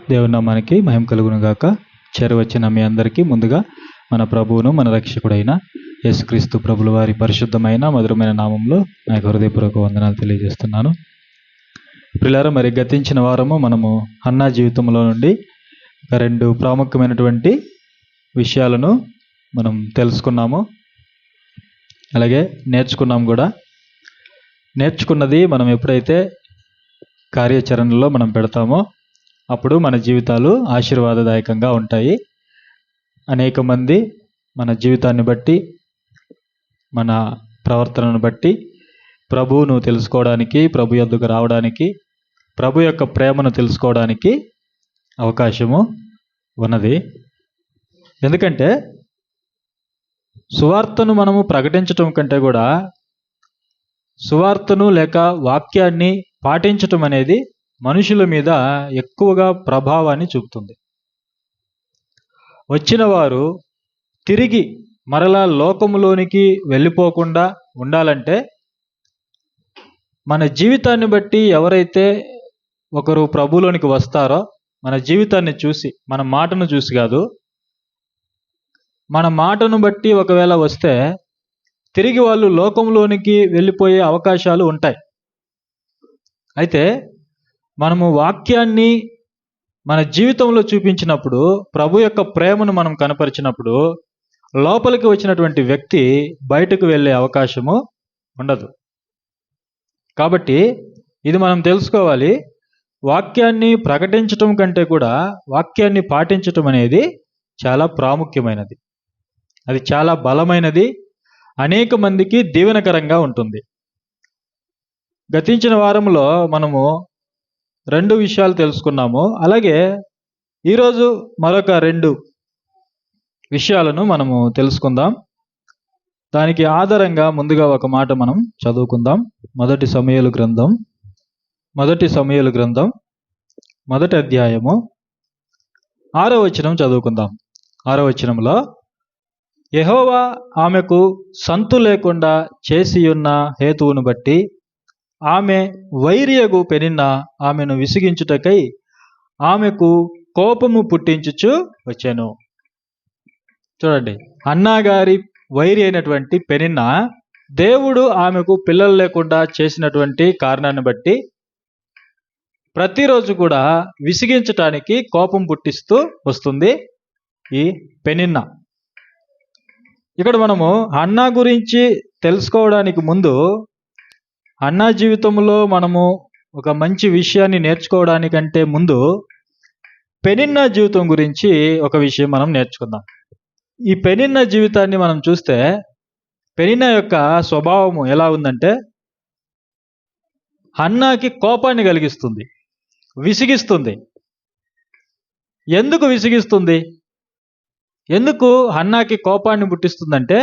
దేవుని నామానికి మహిమ కలుగును గాక. చేరవచ్చిన మీ అందరికీ ముందుగా మన ప్రభువును మన రక్షకుడైన యేసుక్రీస్తు ప్రభుల వారి పరిశుద్ధమైన మధురమైన నామంలో నా హృదయపూర్వక వందనాలు తెలియజేస్తున్నాను. ప్రియులారా, మరి గతించిన వారము మనము హన్నా జీవితంలో నుండి రెండు ప్రాముఖ్యమైనటువంటి విషయాలను మనం తెలుసుకున్నాము, అలాగే నేర్చుకున్నాం కూడా. నేర్చుకున్నది మనం ఎప్పుడైతే కార్యాచరణలో మనం పెడతామో అప్పుడు మన జీవితాలు ఆశీర్వాదదాయకంగా ఉంటాయి. అనేక మంది మన జీవితాన్ని బట్టి, మన ప్రవర్తనను బట్టి ప్రభువును తెలుసుకోవడానికి, ప్రభు యొద్దకు రావడానికి, ప్రభు యొక్క ప్రేమను తెలుసుకోవడానికి అవకాశము ఉన్నది. ఎందుకంటే సువార్తను మనము ప్రకటించటం కంటే కూడా సువార్తను లేక వాక్యాన్ని పాటించటం అనేది మనుషుల మీద ఎక్కువగా ప్రభావాన్ని చూపుతుంది. వచ్చిన వారు తిరిగి మరలా లోకములోనికి వెళ్ళిపోకుండా ఉండాలంటే మన జీవితాన్ని బట్టి ఎవరైతే ఒకరు ప్రభువులోనికి వస్తారో మన జీవితాన్ని చూసి, మన మాటను చూసి కాదు, మన మాటను బట్టి ఒకవేళ వస్తే తిరిగి వాళ్ళు లోకంలోనికి వెళ్ళిపోయే అవకాశాలు ఉంటాయి. అయితే మనము వాక్యాన్ని మన జీవితంలో చూపించినప్పుడు, ప్రభు యొక్క ప్రేమను మనం కనపరిచినప్పుడు లోపలికి వచ్చినటువంటి వ్యక్తి బయటకు వెళ్ళే అవకాశము ఉండదు. కాబట్టి ఇది మనం తెలుసుకోవాలి. వాక్యాన్ని ప్రకటించటం కంటే కూడా వాక్యాన్ని పాటించటం అనేది చాలా ప్రాముఖ్యమైనది. అది చాలా బలమైనది, అనేక మందికి దీవెనకరంగా ఉంటుంది. గతించిన వారంలో మనము రెండు విషయాలు తెలుసుకున్నాము. అలాగే ఈరోజు మరొక రెండు విషయాలను మనము తెలుసుకుందాం. దానికి ఆధారంగా ముందుగా ఒక మాట మనం చదువుకుందాం. మొదటి సమూయేలు గ్రంథం 1వ అధ్యాయము 6వ వచనం చదువుకుందాం. 6వ వచనంలో, యెహోవా ఆమెకు సంతు లేకుండా చేసియున్న హేతువును బట్టి ఆమె వైరియగు పెనిన్న ఆమెను విసిగించుటకై ఆమెకు కోపము పుట్టించుచు వచ్చాను. చూడండి, హన్నా గారి వైరి అయినటువంటి పెనిన్న దేవుడు ఆమెకు పిల్లలు లేకుండా చేసినటువంటి కారణాన్ని బట్టి ప్రతిరోజు కూడా విసిగించటానికి కోపం పుట్టిస్తూ వస్తుంది ఈ పెనిన్న. ఇక్కడ మనము హన్నా గురించి తెలుసుకోవడానికి ముందు, హన్నా జీవితంలో మనము ఒక మంచి విషయాన్ని నేర్చుకోవడానికంటే ముందు పెనిన్నా జీవితం గురించి ఒక విషయం మనం నేర్చుకుందాం. ఈ పెనిన్నా జీవితాన్ని మనం చూస్తే పెనిన్నా యొక్క స్వభావము ఎలా ఉందంటే హన్నాకి కోపాన్ని కలిగిస్తుంది, విసిగిస్తుంది. ఎందుకు విసిగిస్తుంది? ఎందుకు హన్నాకి కోపాన్ని పుట్టిస్తుందంటే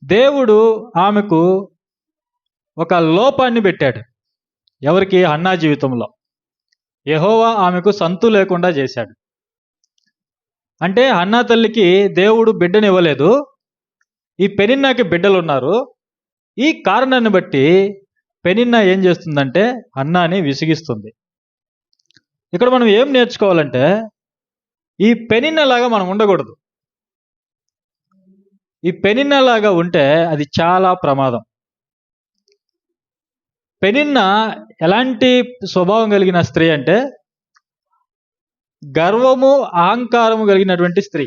దేవుడు ఆమెకు ఒక లోపాన్ని పెట్టాడు. ఎవరికి? హన్నా జీవితంలో. యెహోవా ఆమెకు సంతు లేకుండా చేశాడు. అంటే హన్నా తల్లికి దేవుడు బిడ్డని ఇవ్వలేదు, ఈ పెనిన్నాకి బిడ్డలు ఉన్నారు. ఈ కారణాన్ని బట్టి పెనిన్నా ఏం చేస్తుందంటే హన్నాని విసిగిస్తుంది. ఇక్కడ మనం ఏం నేర్చుకోవాలంటే ఈ పెనిన్నలాగా మనం ఉండకూడదు. ఈ పెనిన్నలాగా ఉంటే అది చాలా ప్రమాదం. పెనిన్నా ఎలాంటి స్వభావం కలిగిన స్త్రీ అంటే గర్వము, అహంకారము కలిగినటువంటి స్త్రీ.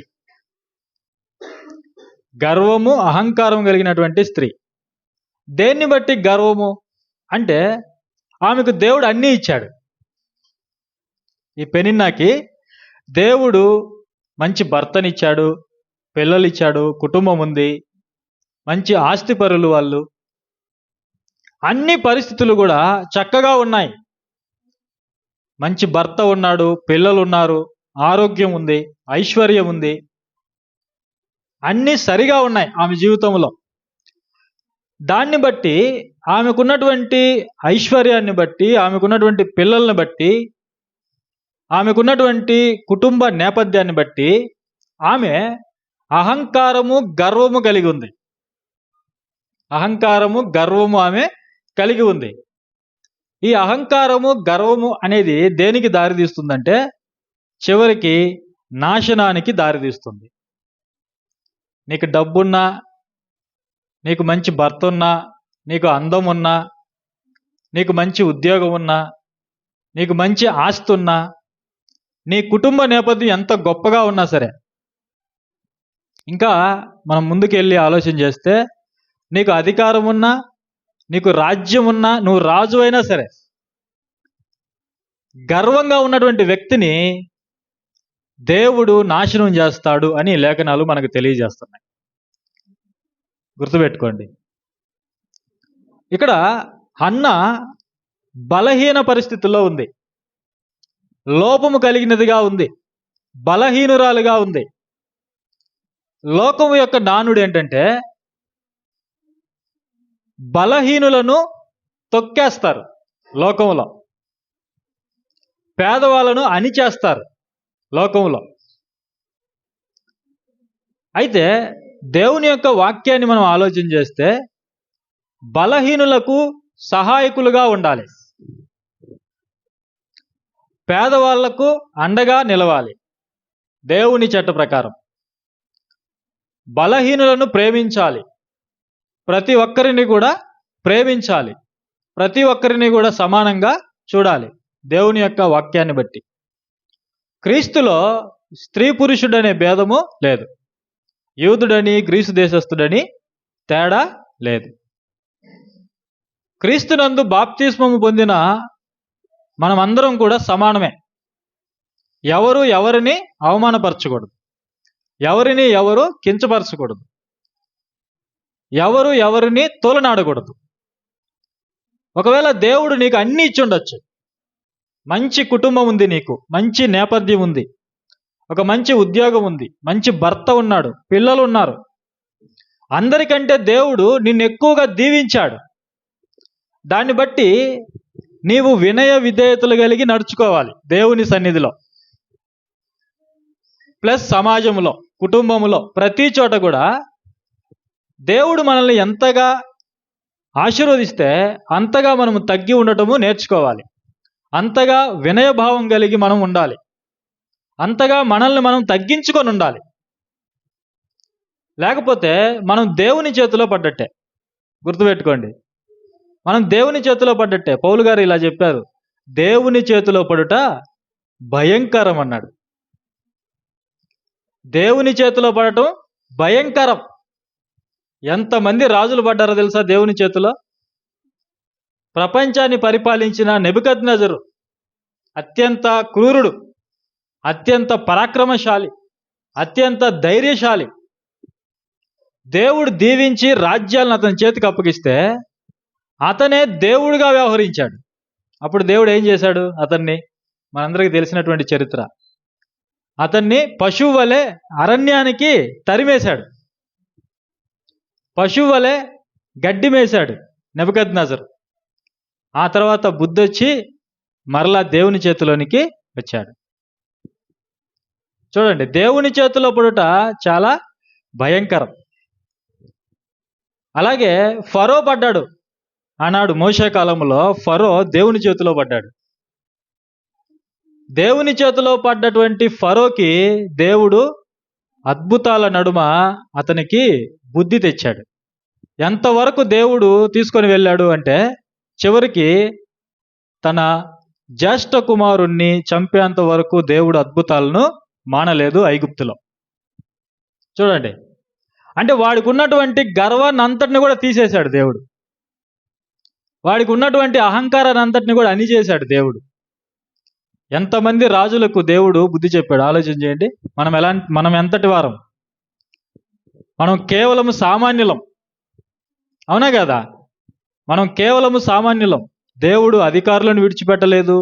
గర్వము, అహంకారం కలిగినటువంటి స్త్రీ. దేన్ని బట్టి గర్వము అంటే ఆమెకు దేవుడు అన్నీ ఇచ్చాడు. ఈ పెనిన్నాకి దేవుడు మంచి భర్తనిచ్చాడు, పిల్లలిచ్చాడు, కుటుంబం ఉంది, మంచి ఆస్తిపరులు వాళ్ళు. అన్ని పరిస్థితులు కూడా చక్కగా ఉన్నాయి. మంచి భర్త ఉన్నాడు, పిల్లలు ఉన్నారు, ఆరోగ్యం ఉంది, ఐశ్వర్యం ఉంది, అన్నీ సరిగా ఉన్నాయి ఆమె జీవితంలో. దాన్ని బట్టి, ఆమెకున్నటువంటి ఐశ్వర్యాన్ని బట్టి, ఆమెకున్నటువంటి పిల్లల్ని బట్టి, ఆమెకున్నటువంటి కుటుంబ నేపథ్యాన్ని బట్టి ఆమె అహంకారము, గర్వము కలిగి ఉంది. అహంకారము, గర్వము ఆమె కలిగి ఉంది. ఈ అహంకారము, గర్వము అనేది దేనికి దారితీస్తుందంటే చివరికి నాశనానికి దారితీస్తుంది. నీకు డబ్బున్నా, నీకు మంచి భర్త ఉన్నా, నీకు అందం ఉన్నా, నీకు మంచి ఉద్యోగం ఉన్నా, నీకు మంచి ఆస్తి ఉన్నా, నీ కుటుంబ నేపథ్యం ఎంత గొప్పగా ఉన్నా సరే, ఇంకా మనం ముందుకెళ్ళి ఆలోచన చేస్తే నీకు అధికారం ఉన్నా, నీకు రాజ్యం ఉన్నా, నువ్వు రాజు అయినా సరే, గర్వంగా ఉన్నటువంటి వ్యక్తిని దేవుడు నాశనం చేస్తాడు అని లేఖనాలు మనకు తెలియజేస్తున్నాయి. గుర్తుపెట్టుకోండి. ఇక్కడ హన్న బలహీన పరిస్థితుల్లో ఉంది, లోపము కలిగినదిగా ఉంది, బలహీనురాలుగా ఉంది. లోకము యొక్క నానుడు ఏంటంటే బలహీనులను తొక్కేస్తారు, లోకంలో పేదవాళ్ళను అణిచేస్తారు లోకంలో. అయితే దేవుని యొక్క వాక్యాన్ని మనం ఆలోచన చేస్తే బలహీనులకు సహాయకులుగా ఉండాలి, పేదవాళ్లకు అండగా నిలవాలి. దేవుని చట్ట ప్రకారం బలహీనులను ప్రేమించాలి, ప్రతి ఒక్కరిని కూడా ప్రేమించాలి, ప్రతి ఒక్కరిని కూడా సమానంగా చూడాలి దేవుని యొక్క వాక్యాన్ని బట్టి. క్రీస్తులో స్త్రీ పురుషుడనే భేదము లేదు, యూదుడని గ్రీసు దేశస్థుడని తేడా లేదు. క్రీస్తునందు బాప్తిస్మము పొందిన మనమందరం కూడా సమానమే. ఎవరు ఎవరిని అవమానపరచకూడదు, ఎవరిని ఎవరు కించపరచకూడదు, ఎవరు ఎవరిని తోలనాడకూడదు. ఒకవేళ దేవుడు నీకు అన్నీ ఇచ్చి ఉండొచ్చు, మంచి కుటుంబం ఉంది, నీకు మంచి నేపథ్యం ఉంది, ఒక మంచి ఉద్యోగం ఉంది, మంచి భర్త ఉన్నాడు, పిల్లలు ఉన్నారు. అందరికంటే దేవుడు నిన్ను ఎక్కువగా దీవించాడు. దాన్ని బట్టి నీవు వినయ విధేయతలు కలిగి నడుచుకోవాలి దేవుని సన్నిధిలో, ప్లస్ సమాజంలో, కుటుంబంలో, ప్రతి చోట కూడా దేవుడు మనల్ని ఎంతగా ఆశీర్వదిస్తే అంతగా మనము తగ్గి ఉండటము నేర్చుకోవాలి, అంతగా వినయభావం కలిగి మనం ఉండాలి, అంతగా మనల్ని మనం తగ్గించుకొని ఉండాలి. లేకపోతే మనం దేవుని చేతిలో పడ్డట్టే. గుర్తుపెట్టుకోండి, మనం దేవుని చేతిలో పడ్డట్టే. పౌలు గారు ఇలా చెప్పారు, దేవుని చేతిలో పడుట భయంకరం అన్నాడు. దేవుని చేతిలో పడటం భయంకరం. ఎంతమంది రాజులు పడ్డారో తెలుసా దేవుని చేతిలో? ప్రపంచాన్ని పరిపాలించిన నెబుకద్నెజరు అత్యంత క్రూరుడు, అత్యంత పరాక్రమశాలి, అత్యంత ధైర్యశాలి. దేవుడు దీవించి రాజ్యాలను అతని చేతికి అప్పగిస్తే అతనే దేవుడిగా వ్యవహరించాడు. అప్పుడు దేవుడు ఏం చేశాడు? అతన్ని, మనందరికీ తెలిసినటువంటి చరిత్ర, అతన్ని పశువు వలె అరణ్యానికి తరిమేశాడు, పశువు వలె గడ్డి మేశాడు నెబుకద్నెజరు. ఆ తర్వాత బుద్ధి వచ్చి మరలా దేవుని చేతిలోనికి వచ్చాడు. చూడండి, దేవుని చేతిలో పడుట చాలా భయంకరం. అలాగే ఫరో పడ్డాడు. ఆనాడు మోషే కాలంలో ఫరో దేవుని చేతిలో పడ్డాడు. దేవుని చేతిలో పడ్డటువంటి ఫరోకి దేవుడు అద్భుతాల నడుమ అతనికి బుద్ధి తెచ్చాడు. ఎంతవరకు దేవుడు తీసుకొని వెళ్ళాడు అంటే చివరికి తన జ్యేష్ఠ కుమారుణ్ణి చంపేంత వరకు దేవుడు అద్భుతాలను మానలేదు ఐగుప్తులో. చూడండి, అంటే వాడికి ఉన్నటువంటి గర్వాన్ని అంతటిని కూడా తీసేశాడు దేవుడు, వాడికి ఉన్నటువంటి అహంకారాన్ని అంతటిని కూడా అణిచేశాడు దేవుడు. ఎంతమంది రాజులకు దేవుడు బుద్ధి చెప్పాడు ఆలోచన చేయండి. మనం ఎంతటి వారం? మనం కేవలము సామాన్యులం, అవునా కదా? మనం కేవలము సామాన్యులం. దేవుడు అధికారులను విడిచిపెట్టలేదు,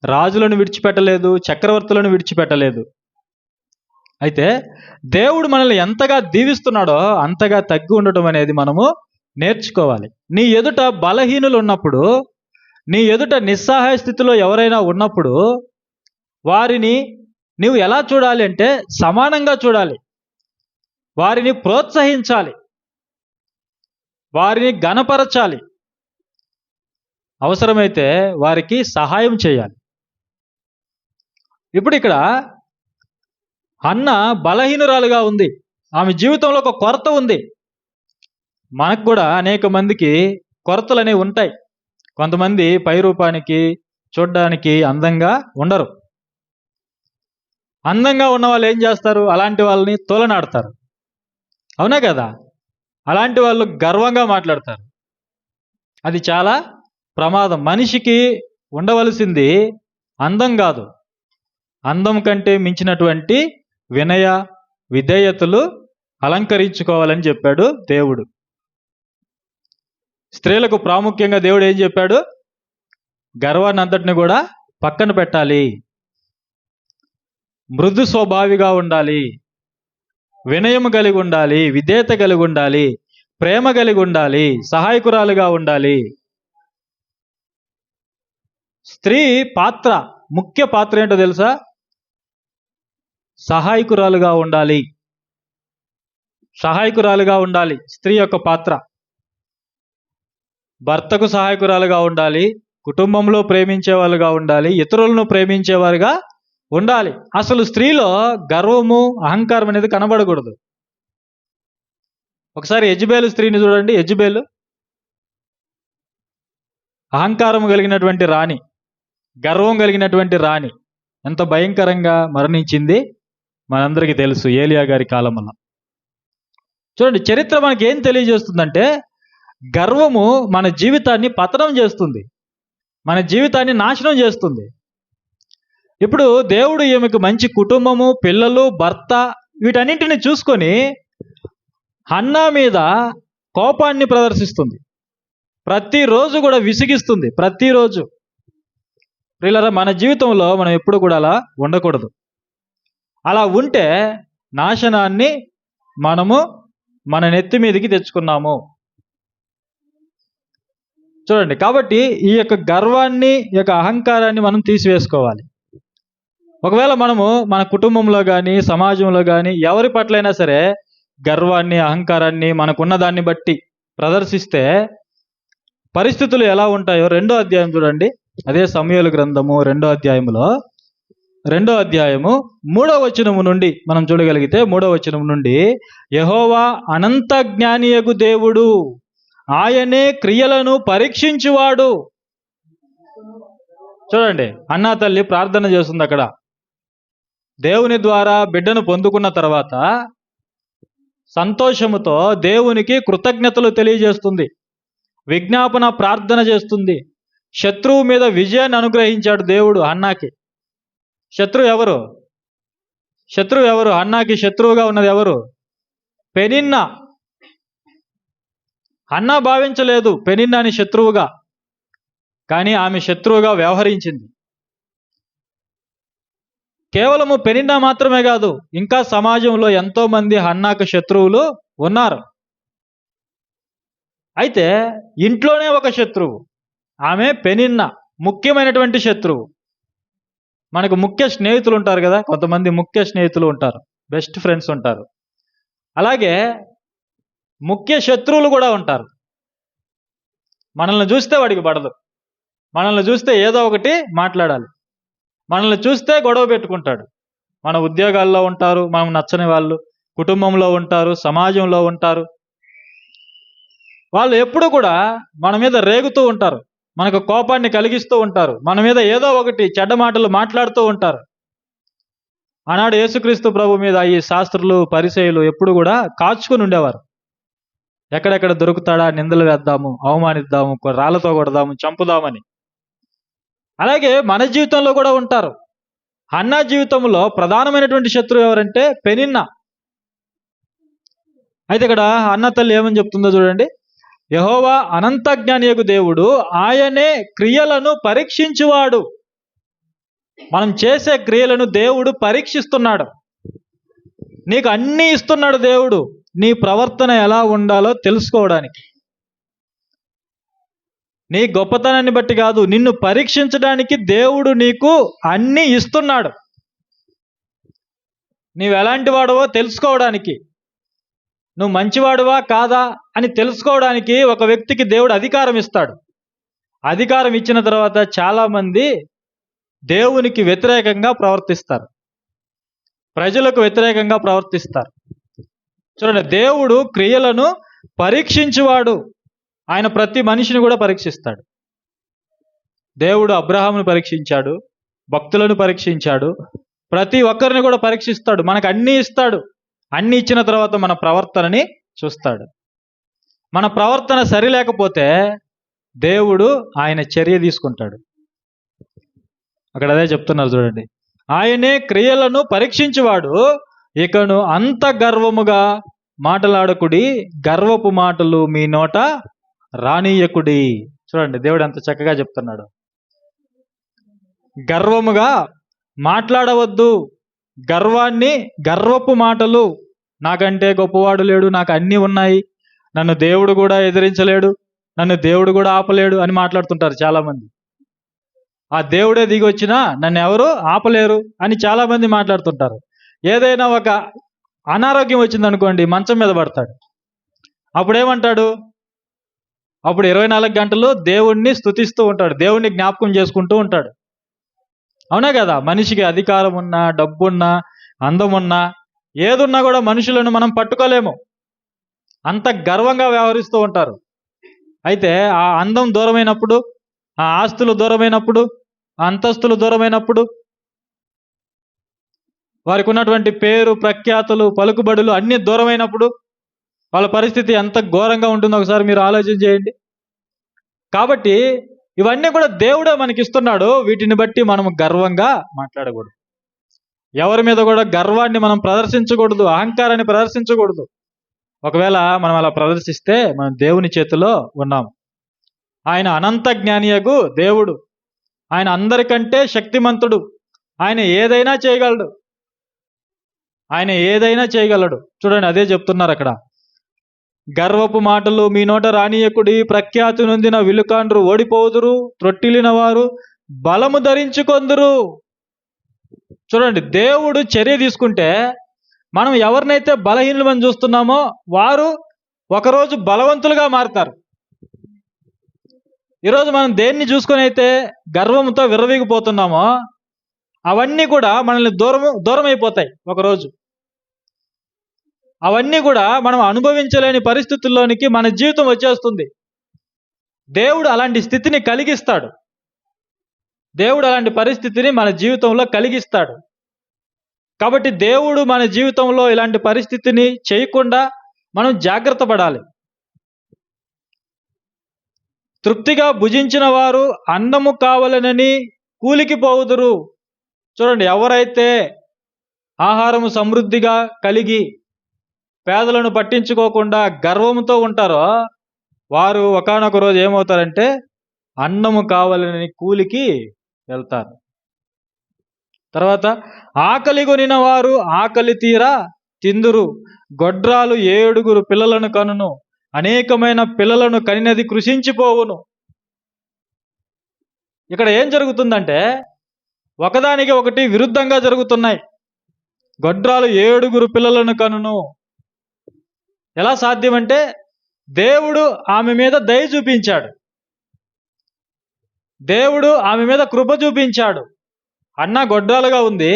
రాజులను విడిచిపెట్టలేదు, చక్రవర్తులను విడిచిపెట్టలేదు. అయితే దేవుడు మనల్ని ఎంతగా దీవిస్తున్నాడో అంతగా తగ్గి ఉండటం అనేది మనము నేర్చుకోవాలి. నీ ఎదుట బలహీనులు ఉన్నప్పుడు, నీ ఎదుట నిస్సహాయ స్థితిలో ఎవరైనా ఉన్నప్పుడు వారిని నువ్వు ఎలా చూడాలి అంటే సమానంగా చూడాలి, వారిని ప్రోత్సహించాలి, వారిని ఘనపరచాలి, అవసరమైతే వారికి సహాయం చేయాలి. ఇప్పుడు ఇక్కడ హన్న బలహీనురాలుగా ఉంది. ఆమె జీవితంలో ఒక కొరత ఉంది. మనకు కూడా అనేక మందికి కొరతలు అనేవి ఉంటాయి. కొంతమంది పై రూపానికి చూడడానికి అందంగా ఉండరు. అందంగా ఉన్న వాళ్ళు ఏం చేస్తారు? అలాంటి వాళ్ళని తోలనాడతారు. అవునా కదా? అలాంటి వాళ్ళు గర్వంగా మాట్లాడతారు. అది చాలా ప్రమాదం. మనిషికి ఉండవలసింది అందం కాదు, అందం కంటే మించినటువంటి వినయ విధేయతలు అలంకరించుకోవాలని చెప్పాడు దేవుడు. స్త్రీలకు ప్రాముఖ్యంగా దేవుడు ఏం చెప్పాడు? గర్వాన్ని అంతటిని కూడా పక్కన పెట్టాలి, మృదు స్వభావిగా ఉండాలి, వినయము కలిగి ఉండాలి, విధేయత కలిగి ఉండాలి, ప్రేమ కలిగి ఉండాలి, సహాయకురాలుగా ఉండాలి. స్త్రీ పాత్ర, ముఖ్య పాత్ర ఏంటో తెలుసా? సహాయకురాలుగా ఉండాలి. సహాయకురాలుగా ఉండాలి స్త్రీ యొక్క పాత్ర. భర్తకు సహాయకురాలుగా ఉండాలి, కుటుంబంలో ప్రేమించే వాళ్ళుగా ఉండాలి, ఇతరులను ప్రేమించేవారుగా ఉండాలి. అసలు స్త్రీలో గర్వము అహంకారం అనేది కనబడకూడదు. ఒకసారి యెజబేలు స్త్రీని చూడండి. యెజబేలు అహంకారం కలిగినటువంటి రాణి, గర్వం కలిగినటువంటి రాణి. ఎంత భయంకరంగా మరణించింది మనందరికీ తెలుసు, ఏలియా గారి కాలంలో. చూడండి, చరిత్ర మనకి ఏం తెలియజేస్తుందంటే గర్వము మన జీవితాన్ని పతనం చేస్తుంది, మన జీవితాన్ని నాశనం చేస్తుంది. ఇప్పుడు దేవుడు ఈమెకు మంచి కుటుంబము, పిల్లలు, భర్త వీటన్నింటిని చూసుకొని హన్నా మీద కోపాన్ని ప్రదర్శిస్తుంది. ప్రతిరోజు కూడా విసిగిస్తుంది. ప్రతిరోజు. ప్రియులారా, మన జీవితంలో మనం ఎప్పుడు కూడా అలా ఉండకూడదు. అలా ఉంటే నాశనాన్ని మనము మన నెత్తి మీదకి తెచ్చుకున్నాము. చూడండి, కాబట్టి ఈ యొక్క గర్వాన్ని, ఈ యొక్క అహంకారాన్ని మనం తీసివేసుకోవాలి. ఒకవేళ మనము మన కుటుంబంలో కానీ, సమాజంలో కానీ ఎవరి పట్లైనా సరే గర్వాన్ని, అహంకారాన్ని మనకున్న దాన్ని బట్టి ప్రదర్శిస్తే పరిస్థితులు ఎలా ఉంటాయో 2వ అధ్యాయం చూడండి. అదే సమూయేలు గ్రంథము 2వ అధ్యాయంలో 2వ అధ్యాయము 3వ వచనము నుండి మనం చూడగలిగితే, 3వ వచనం నుండి, యెహోవా అనంత జ్ఞానియగు దేవుడు, ఆయనే క్రియలను పరీక్షించువాడు. చూడండి, అన్నా తల్లి ప్రార్థన చేస్తుంది అక్కడ. దేవుని ద్వారా బిడ్డను పొందుకున్న తర్వాత సంతోషముతో దేవునికి కృతజ్ఞతలు తెలియజేస్తుంది, విజ్ఞాపన ప్రార్థన చేస్తుంది. శత్రువు మీద విజయాన్ని అనుగ్రహించాడు దేవుడు హన్నాకి. శత్రువు ఎవరు? శత్రువు ఎవరు? హన్నాకి శత్రువుగా ఉన్నది ఎవరు? పెనిన్నా. హన్నా భావించలేదు పెనిన్నాని శత్రువుగా, కానీ ఆమె శత్రువుగా వ్యవహరించింది. కేవలము పెనిన్నా మాత్రమే కాదు, ఇంకా సమాజంలో ఎంతో మంది హన్నాకు శత్రువులు ఉన్నారు. అయితే ఇంట్లోనే ఒక శత్రువు, ఆమె పెనిన్నా, ముఖ్యమైనటువంటి శత్రువు. మనకు ముఖ్య స్నేహితులు ఉంటారు కదా, కొంతమంది ముఖ్య స్నేహితులు ఉంటారు, బెస్ట్ ఫ్రెండ్స్ ఉంటారు. అలాగే ముఖ్య శత్రువులు కూడా ఉంటారు. మనల్ని చూస్తే వాడికి పడదు, మనల్ని చూస్తే ఏదో ఒకటి మాట్లాడాలి, మనల్ని చూస్తే గొడవ పెట్టుకుంటాడు. మన ఉద్యోగాల్లో ఉంటారు, మనం నచ్చని వాళ్ళు, కుటుంబంలో ఉంటారు, సమాజంలో ఉంటారు. వాళ్ళు ఎప్పుడు కూడా మన మీద రేగుతూ ఉంటారు, మనకు కోపాన్ని కలిగిస్తూ ఉంటారు, మన మీద ఏదో ఒకటి చెడ్డ మాటలు మాట్లాడుతూ ఉంటారు. ఆనాడు యేసుక్రీస్తు ప్రభు మీద ఈ శాస్త్రులు, పరిసయ్యులు ఎప్పుడు కూడా కాచుకుని ఉండేవారు. ఎక్కడెక్కడ దొరుకుతాడా, నిందలు వేద్దాము, అవమానిద్దాము, రాళ్లతో కొడదాము, చంపుదామని. అలాగే మన జీవితంలో కూడా ఉంటారు. హన్నా జీవితంలో ప్రధానమైనటువంటి శత్రువు ఎవరంటే పెనిన్నా. అయితే ఇక్కడ హన్నా తల్లి ఏమని చెప్తుందో చూడండి. యెహోవా అనంత జ్ఞానియగు దేవుడు, ఆయనే క్రియలను పరీక్షించువాడు. మనం చేసే క్రియలను దేవుడు పరీక్షిస్తున్నాడు. నీకు అన్నీ ఇస్తున్నాడు దేవుడు, నీ ప్రవర్తన ఎలా ఉండాలో తెలుసుకోవడానికి. నీ గొప్పతనాన్ని బట్టి కాదు, నిన్ను పరీక్షించడానికి దేవుడు నీకు అన్నీ ఇస్తున్నాడు. నీవు ఎలాంటి వాడవో తెలుసుకోవడానికి, నువ్వు మంచివాడువా కాదా అని తెలుసుకోవడానికి ఒక వ్యక్తికి దేవుడు అధికారం ఇస్తాడు. అధికారం ఇచ్చిన తర్వాత చాలామంది దేవునికి వ్యతిరేకంగా ప్రవర్తిస్తారు, ప్రజలకు వ్యతిరేకంగా ప్రవర్తిస్తారు. చూడండి, దేవుడు క్రియలను పరీక్షించువాడు. ఆయన ప్రతి మనిషిని కూడా పరీక్షిస్తాడు. దేవుడు అబ్రహామును పరీక్షించాడు, భక్తులను పరీక్షించాడు, ప్రతి ఒక్కరిని కూడా పరీక్షిస్తాడు. మనకు అన్నీ ఇస్తాడు. అన్నీ ఇచ్చిన తర్వాత మన ప్రవర్తనని చూస్తాడు. మన ప్రవర్తన సరిలేకపోతే దేవుడు ఆయన చర్య తీసుకుంటాడు. అక్కడ అదే చెప్తున్నారు చూడండి, ఆయనే క్రియలను పరీక్షించువాడు. ఇకను అంత గర్వముగా మాటలాడకుడి, గర్వపు మాటలు మీ నోట రానీయకుడి. చూడండి, దేవుడు ఎంత చక్కగా చెప్తున్నాడు. గర్వముగా మాట్లాడవద్దు. గర్వపు మాటలు, నాకంటే గొప్పవాడు లేడు, నాకు అన్నీ ఉన్నాయి, నన్ను దేవుడు కూడా ఎదిరించలేడు, నన్ను దేవుడు కూడా ఆపలేడు అని మాట్లాడుతుంటారు చాలామంది. ఆ దేవుడే దిగి వచ్చినా నన్ను ఎవరు ఆపలేరు అని చాలామంది మాట్లాడుతుంటారు. ఏదైనా ఒక అనారోగ్యం వచ్చిందనుకోండి, మంచం మీద పడతాడు. అప్పుడేమంటాడు? అప్పుడు 24 గంటలు దేవుణ్ణి స్తుతిస్తూ ఉంటాడు, దేవుణ్ణి జ్ఞాపకం చేసుకుంటూ ఉంటాడు. అవునా కదా? మనిషికి అధికారం ఉన్నా, డబ్బున్నా, అందం ఉన్నా, ఏదున్నా కూడా మనుషులను మనం పట్టుకోలేము. అంత గర్వంగా వ్యవహరిస్తూ ఉంటారు. అయితే ఆ అందం దూరమైనప్పుడు, ఆ ఆస్తులు దూరమైనప్పుడు, ఆ అంతస్తులు దూరమైనప్పుడు, వారికి ఉన్నటువంటి పేరు ప్రఖ్యాతులు పలుకుబడులు అన్నీ దూరమైనప్పుడు వాళ్ళ పరిస్థితి ఎంత ఘోరంగా ఉంటుందో ఒకసారి మీరు ఆలోచన చేయండి. కాబట్టి ఇవన్నీ కూడా దేవుడే మనకి ఇస్తున్నాడు. వీటిని బట్టి మనం గర్వంగా మాట్లాడకూడదు. ఎవరి మీద కూడా గర్వాన్ని మనం ప్రదర్శించకూడదు, అహంకారాన్ని ప్రదర్శించకూడదు. ఒకవేళ మనం అలా ప్రదర్శిస్తే మనం దేవుని చేతిలో ఉన్నాము. ఆయన అనంత జ్ఞానియగు దేవుడు, ఆయన అందరికంటే శక్తిమంతుడు, ఆయన ఏదైనా చేయగలడు, ఆయన ఏదైనా చేయగలడు. చూడండి, అదే చెప్తున్నారు అక్కడ. గర్వపు మాటలు మీ నోట రానీయకుడి, ప్రఖ్యాతి నొందిన విలుకాండ్రు ఓడిపోదురు, త్రొట్టిలిన వారు బలము ధరించుకొందురు. చూడండి, దేవుడు చర్య తీసుకుంటే మనం ఎవరినైతే బలహీనులని చూస్తున్నామో వారు ఒకరోజు బలవంతులుగా మారుతారు. ఈరోజు మనం దేన్ని చూసుకొని అయితే గర్వంతో విర్రవీగిపోతున్నామో అవన్నీ కూడా మనల్ని దూరం అయిపోతాయి. ఒకరోజు అవన్నీ కూడా మనం అనుభవించలేని పరిస్థితుల్లోనికి మన జీవితం వచ్చేస్తుంది. దేవుడు అలాంటి స్థితిని కలిగిస్తాడు. దేవుడు అలాంటి పరిస్థితిని మన జీవితంలో కలిగిస్తాడు. కాబట్టి దేవుడు మన జీవితంలో ఇలాంటి పరిస్థితిని చేయకుండా మనం జాగ్రత్త పడాలి. తృప్తిగా భుజించిన వారు అన్నము కావాలనని కూలికి పోవుదురు. చూడండి, ఎవరైతే ఆహారము సమృద్ధిగా కలిగి పేదలను పట్టించుకోకుండా గర్వంతో ఉంటారో వారు ఒకానొక రోజు ఏమవుతారంటే అన్నము కావాలని కూలికి వెళ్తారు. తర్వాత ఆకలి కొనిన వారు ఆకలి తీరా తిందురు. గొడ్రాలు 7 పిల్లలను కనును, అనేకమైన పిల్లలను కనినది కృషించిపోవును. ఇక్కడ ఏం జరుగుతుందంటే ఒకదానికి ఒకటి విరుద్ధంగా జరుగుతున్నాయి. గొడ్రాలు 7 పిల్లలను కనును. ఎలా సాధ్యమంటే దేవుడు ఆమె మీద దయ చూపించాడు, దేవుడు ఆమె మీద కృప చూపించాడు. అన్న గొడ్రాలుగా ఉంది,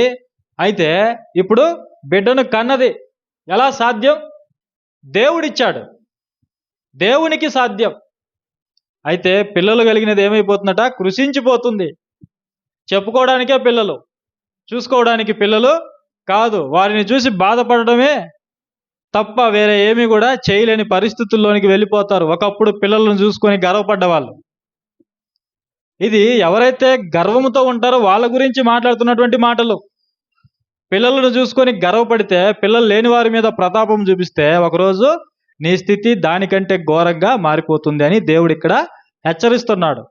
అయితే ఇప్పుడు బిడ్డను కన్నది. ఎలా సాధ్యం? దేవుడిచ్చాడు, దేవునికి సాధ్యం. అయితే పిల్లలు కలిగినది ఏమైపోతుందట? కృషించిపోతుంది. చెప్పుకోవడానికే పిల్లలు, చూసుకోవడానికి పిల్లలు కాదు. వారిని చూసి బాధపడటమే తప్ప వేరే ఏమీ కూడా చేయలేని పరిస్థితుల్లోనికి వెళ్ళిపోతారు ఒకప్పుడు పిల్లలను చూసుకొని గర్వపడ్డ వాళ్ళు. ఇది ఎవరైతే గర్వంతో ఉంటారో వాళ్ళ గురించి మాట్లాడుతున్నటువంటి మాటలు. పిల్లలను చూసుకొని గర్వపడితే, పిల్లలు లేని వారి మీద ప్రతాపం చూపిస్తే ఒకరోజు నీ స్థితి దానికంటే ఘోరంగా మారిపోతుంది అని దేవుడు ఇక్కడ హెచ్చరిస్తున్నాడు.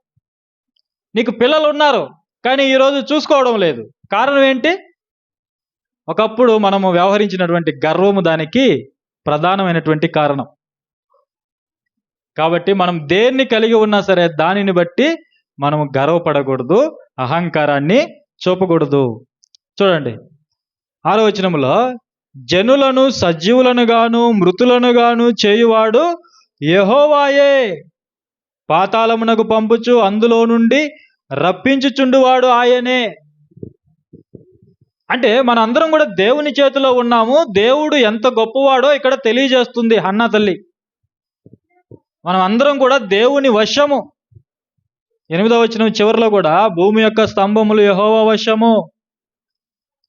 నీకు పిల్లలు ఉన్నారు కానీ ఈరోజు చూసుకోవడం లేదు. కారణం ఏంటి? ఒకప్పుడు మనము వ్యవహరించినటువంటి గర్వము దానికి ప్రధానమైనటువంటి కారణం. కాబట్టి మనం దేన్ని కలిగి ఉన్నా సరే దానిని బట్టి మనము గర్వపడకూడదు, అహంకారాన్ని చూపకూడదు. చూడండి 6వ వచనములో, జనులను సజీవులను గాను మృతులను గాను చేయువాడు యెహోవాయే, పాతాళమునకు పంపుచు అందులో నుండి రప్పించుచుండువాడు ఆయనే. అంటే మన అందరం కూడా దేవుని చేతిలో ఉన్నాము. దేవుడు ఎంత గొప్పవాడో ఇక్కడ తెలియజేస్తుంది హన్నా తల్లి. మనం అందరం కూడా దేవుని వశము. 8వ వచనం చివరిలో కూడా భూమి యొక్క స్తంభములు యెహోవా వశము.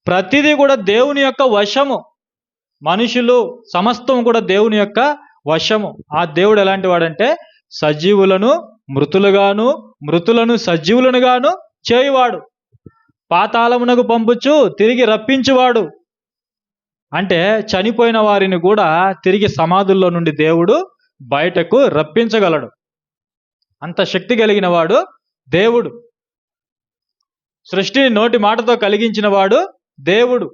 ప్రతిదీ కూడా దేవుని యొక్క వశము. మనుషులు సమస్తం కూడా దేవుని యొక్క వశము. ఆ దేవుడు ఎలాంటి వాడంటే సజీవులను మృతులుగాను, మృతులను సజీవులనుగాను చేయువాడు. పాతాళమునకు పంపుచు తిరిగి రప్పించువాడు. అంటే చనిపోయిన వారిని కూడా తిరిగి సమాధుల్లో నుండి దేవుడు బయటకు రప్పించగలడు. అంత శక్తి కలిగిన వాడు దేవుడు. సృష్టిని నోటి మాటతో కలిగించిన వాడు దేవుడు.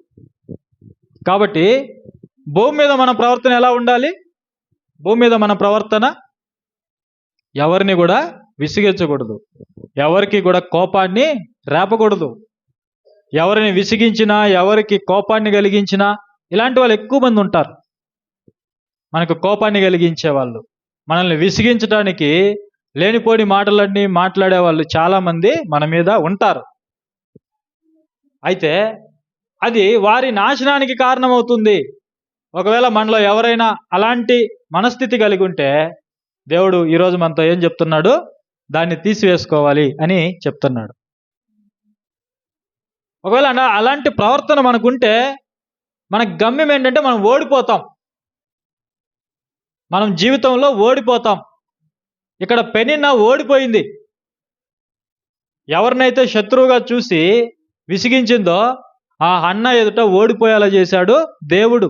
కాబట్టి భూమి మీద మన ప్రవర్తన ఎలా ఉండాలి? భూమి మీద మన ప్రవర్తన ఎవరిని కూడా విసిగించకూడదు. ఎవరికి కూడా కోపాన్ని రేపకూడదు. ఎవరిని విసిగించినా, ఎవరికి కోపాన్ని కలిగించినా, ఇలాంటి వాళ్ళు ఎక్కువ మంది ఉంటారు. మనకు కోపాన్ని కలిగించే వాళ్ళు, మనల్ని విసిగించడానికి లేనిపోని మాటలన్నీ మాట్లాడే వాళ్ళు చాలామంది మన మీద ఉంటారు. అయితే అది వారి నాశనానికి కారణమవుతుంది. ఒకవేళ మనలో ఎవరైనా అలాంటి మనస్థితి కలిగి ఉంటే దేవుడు ఈరోజు మనతో ఏం చెప్తున్నాడు? దాన్ని తీసివేసుకోవాలి అని చెప్తున్నాడు. ఒకవేళ అలాంటి ప్రవర్తన మనకుంటే మన గమ్యం ఏంటంటే మనం ఓడిపోతాం. మనం జీవితంలో ఓడిపోతాం. ఇక్కడ పెనిన్నా ఓడిపోయింది. ఎవరినైతే శత్రువుగా చూసి విసిగించిందో ఆ హన్నా ఎదుట ఓడిపోయేలా చేశాడు దేవుడు.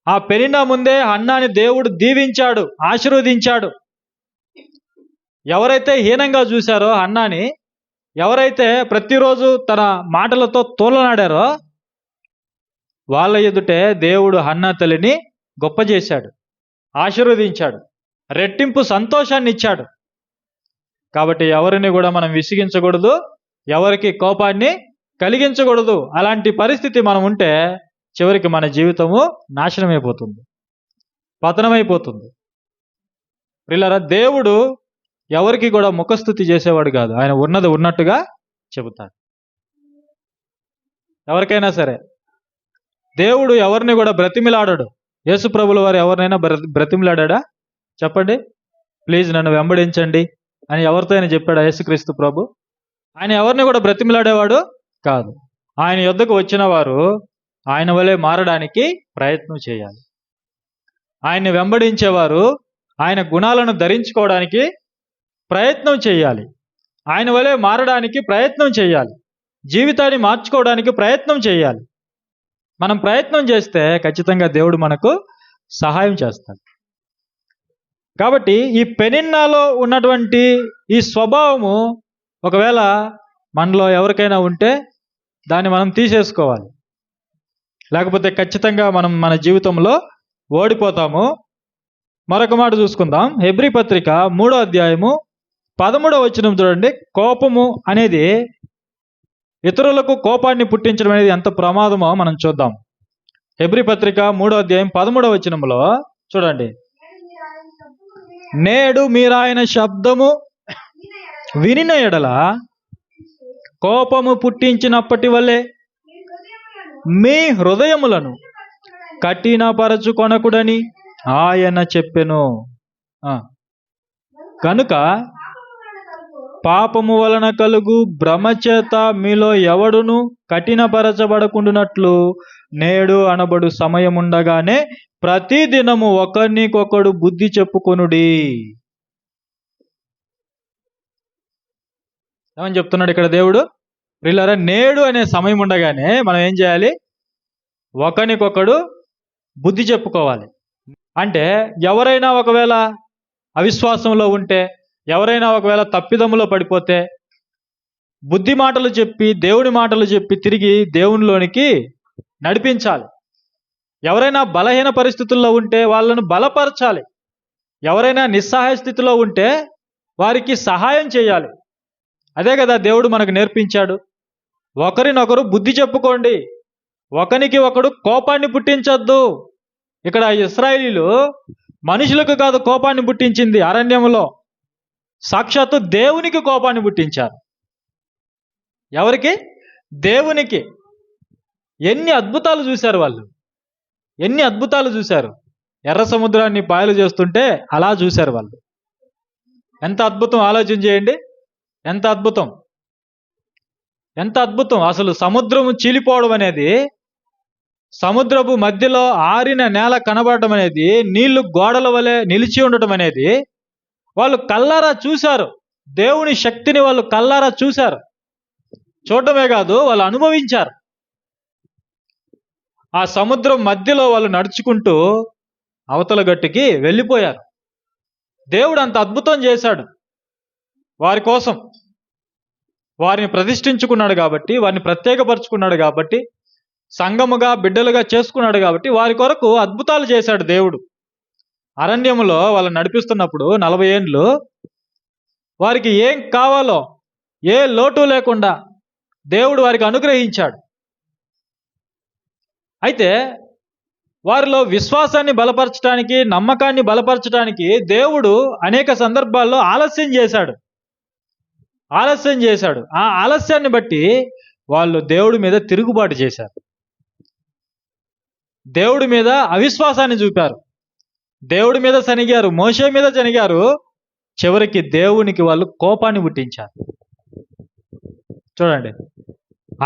ఆ పెనిన్నా ముందే హన్నాని దేవుడు దీవించాడు, ఆశీర్వదించాడు. ఎవరైతే హీనంగా చూశారో హన్నాని, ఎవరైతే ప్రతిరోజు తన మాటలతో తోలనాడారో వాళ్ళ ఎదుటే దేవుడు హన్నా తల్లిని గొప్ప చేశాడు, ఆశీర్వదించాడు, రెట్టింపు సంతోషాన్ని ఇచ్చాడు. కాబట్టి ఎవరిని కూడా మనం విసిగించకూడదు, ఎవరికి కోపాన్ని కలిగించకూడదు. అలాంటి పరిస్థితి మనం ఉంటే చివరికి మన జీవితము నాశనమైపోతుంది, పతనమైపోతుంది. ప్రియులారా, దేవుడు ఎవరికి కూడా ముఖస్తుతి చేసేవాడు కాదు. ఆయన ఉన్నది ఉన్నట్టుగా చెబుతాడు. ఎవరికైనా సరే దేవుడు ఎవరిని కూడా బ్రతిమిలాడాడు. యేసు ప్రభుల వారు ఎవరినైనా బ్రతిమిలాడా? చెప్పండి. ప్లీజ్ నన్ను వెంబడించండి అని ఎవరితో ఆయన చెప్పాడా? యేసుక్రీస్తు ప్రభు. ఆయన ఎవరిని కూడా బ్రతిమిలాడేవాడు కాదు. ఆయన యొద్దకు వచ్చిన వారు ఆయన వలె మారడానికి ప్రయత్నం చేయాలి. ఆయన్ని వెంబడించేవారు ఆయన గుణాలను ధరించుకోవడానికి ప్రయత్నం చేయాలి. ఆయన వలె మారడానికి ప్రయత్నం చేయాలి. జీవితాన్ని మార్చుకోవడానికి ప్రయత్నం చేయాలి. మనం ప్రయత్నం చేస్తే ఖచ్చితంగా దేవుడు మనకు సహాయం చేస్తాడు. కాబట్టి ఈ పెనిన్నాలో ఉన్నటువంటి ఈ స్వభావము ఒకవేళ మనలో ఎవరికైనా ఉంటే దాన్ని మనం తీసేసుకోవాలి. లేకపోతే ఖచ్చితంగా మనం మన జీవితంలో ఓడిపోతాము. మరొక మాట చూసుకుందాం. హెబ్రీ పత్రిక 3వ అధ్యాయము 13వ వచనం చూడండి. కోపము అనేది, ఇతరులకు కోపాన్ని పుట్టించడం అనేది ఎంత ప్రమాదమో మనం చూద్దాం. హెబ్రీ పత్రిక 3వ అధ్యాయం 13వ వచనంలో చూడండి. నేడు మీరాయన శబ్దము వినిన ఎడల కోపము పుట్టించినప్పటి వల్లే మీ హృదయములను కఠినపరచుకొనకుడని ఆయన చెప్పెను. కనుక పాపము వలన కలుగు భ్రమచేత మీలో ఎవడును కఠినపరచబడకుండునట్లు నేడు అనబడు సమయముండగానే ప్రతి దినము ఒకరినికొకడు బుద్ధి చెప్పుకొనుడి. ఏమని చెప్తున్నాడు ఇక్కడ దేవుడు? ప్రియులారా, నేడు అనే సమయం ఉండగానే మనం ఏం చేయాలి? ఒకరికొకడు బుద్ధి చెప్పుకోవాలి. అంటే ఎవరైనా ఒకవేళ అవిశ్వాసంలో ఉంటే, ఎవరైనా ఒకవేళ తప్పిదములో పడిపోతే బుద్ధి మాటలు చెప్పి, దేవుని మాటలు చెప్పి తిరిగి దేవునిలోనికి నడిపించాలి. ఎవరైనా బలహీన పరిస్థితుల్లో ఉంటే వాళ్ళను బలపరచాలి. ఎవరైనా నిస్సహాయ స్థితిలో ఉంటే వారికి సహాయం చేయాలి. అదే కదా దేవుడు మనకు నేర్పించాడు. ఒకరినొకరు బుద్ధి చెప్పుకోండి, ఒకరికి ఒకడు కోపాన్ని పుట్టించొద్దు. ఇక్కడ ఇశ్రాయేలీలు మనుషులకు కాదు కోపాన్ని పుట్టించింది, అరణ్యములో సాక్షాత్తు దేవునికి కోపాన్ని పుట్టించారు. ఎవరికి? దేవునికి ఎన్ని అద్భుతాలు చూశారు వాళ్ళు, ఎన్ని అద్భుతాలు చూశారు. ఎర్ర సముద్రాన్ని పాయలు చేస్తుంటే అలా చూశారు వాళ్ళు. ఎంత అద్భుతం ఆలోచన చేయండి. ఎంత అద్భుతం, ఎంత అద్భుతం. అసలు సముద్రము చీలిపోవడం అనేది, సముద్రపు మధ్యలో ఆరిన నేల కనబడటం అనేది, నీళ్లు గోడల వలె నిలిచి ఉండటం అనేది వాళ్ళు కల్లారా చూశారు. దేవుని శక్తిని వాళ్ళు కల్లారా చూశారు. చూడటమే కాదు, వాళ్ళు అనుభవించారు. ఆ సముద్రం మధ్యలో వాళ్ళు నడుచుకుంటూ అవతల గట్టుకి వెళ్ళిపోయారు. దేవుడు అంత అద్భుతం చేశాడు వారి కోసం. వారిని ప్రతిష్ఠించుకున్నాడు కాబట్టి, వారిని ప్రత్యేకపరుచుకున్నాడు కాబట్టి, సంఘముగా బిడ్డలుగా చేసుకున్నాడు కాబట్టి వారి కొరకు అద్భుతాలు చేశాడు దేవుడు. అరణ్యములో వాళ్ళు నడిపిస్తున్నప్పుడు 40 ఏండ్లు వారికి ఏం కావాలో ఏ లోటు లేకుండా దేవుడు వారికి అనుగ్రహించాడు. అయితే వారిలో విశ్వాసాన్ని బలపరచడానికి, నమ్మకాన్ని బలపరచడానికి దేవుడు అనేక సందర్భాల్లో ఆలస్యం చేశాడు. ఆ ఆలస్యాన్ని బట్టి వాళ్ళు దేవుడి మీద తిరుగుబాటు చేశారు. దేవుడి మీద అవిశ్వాసాన్ని చూపారు. దేవుడి మీద శనిగారు, మోషే మీద శనిగారు. చివరికి దేవునికి వాళ్ళు కోపాన్ని పుట్టించారు. చూడండి,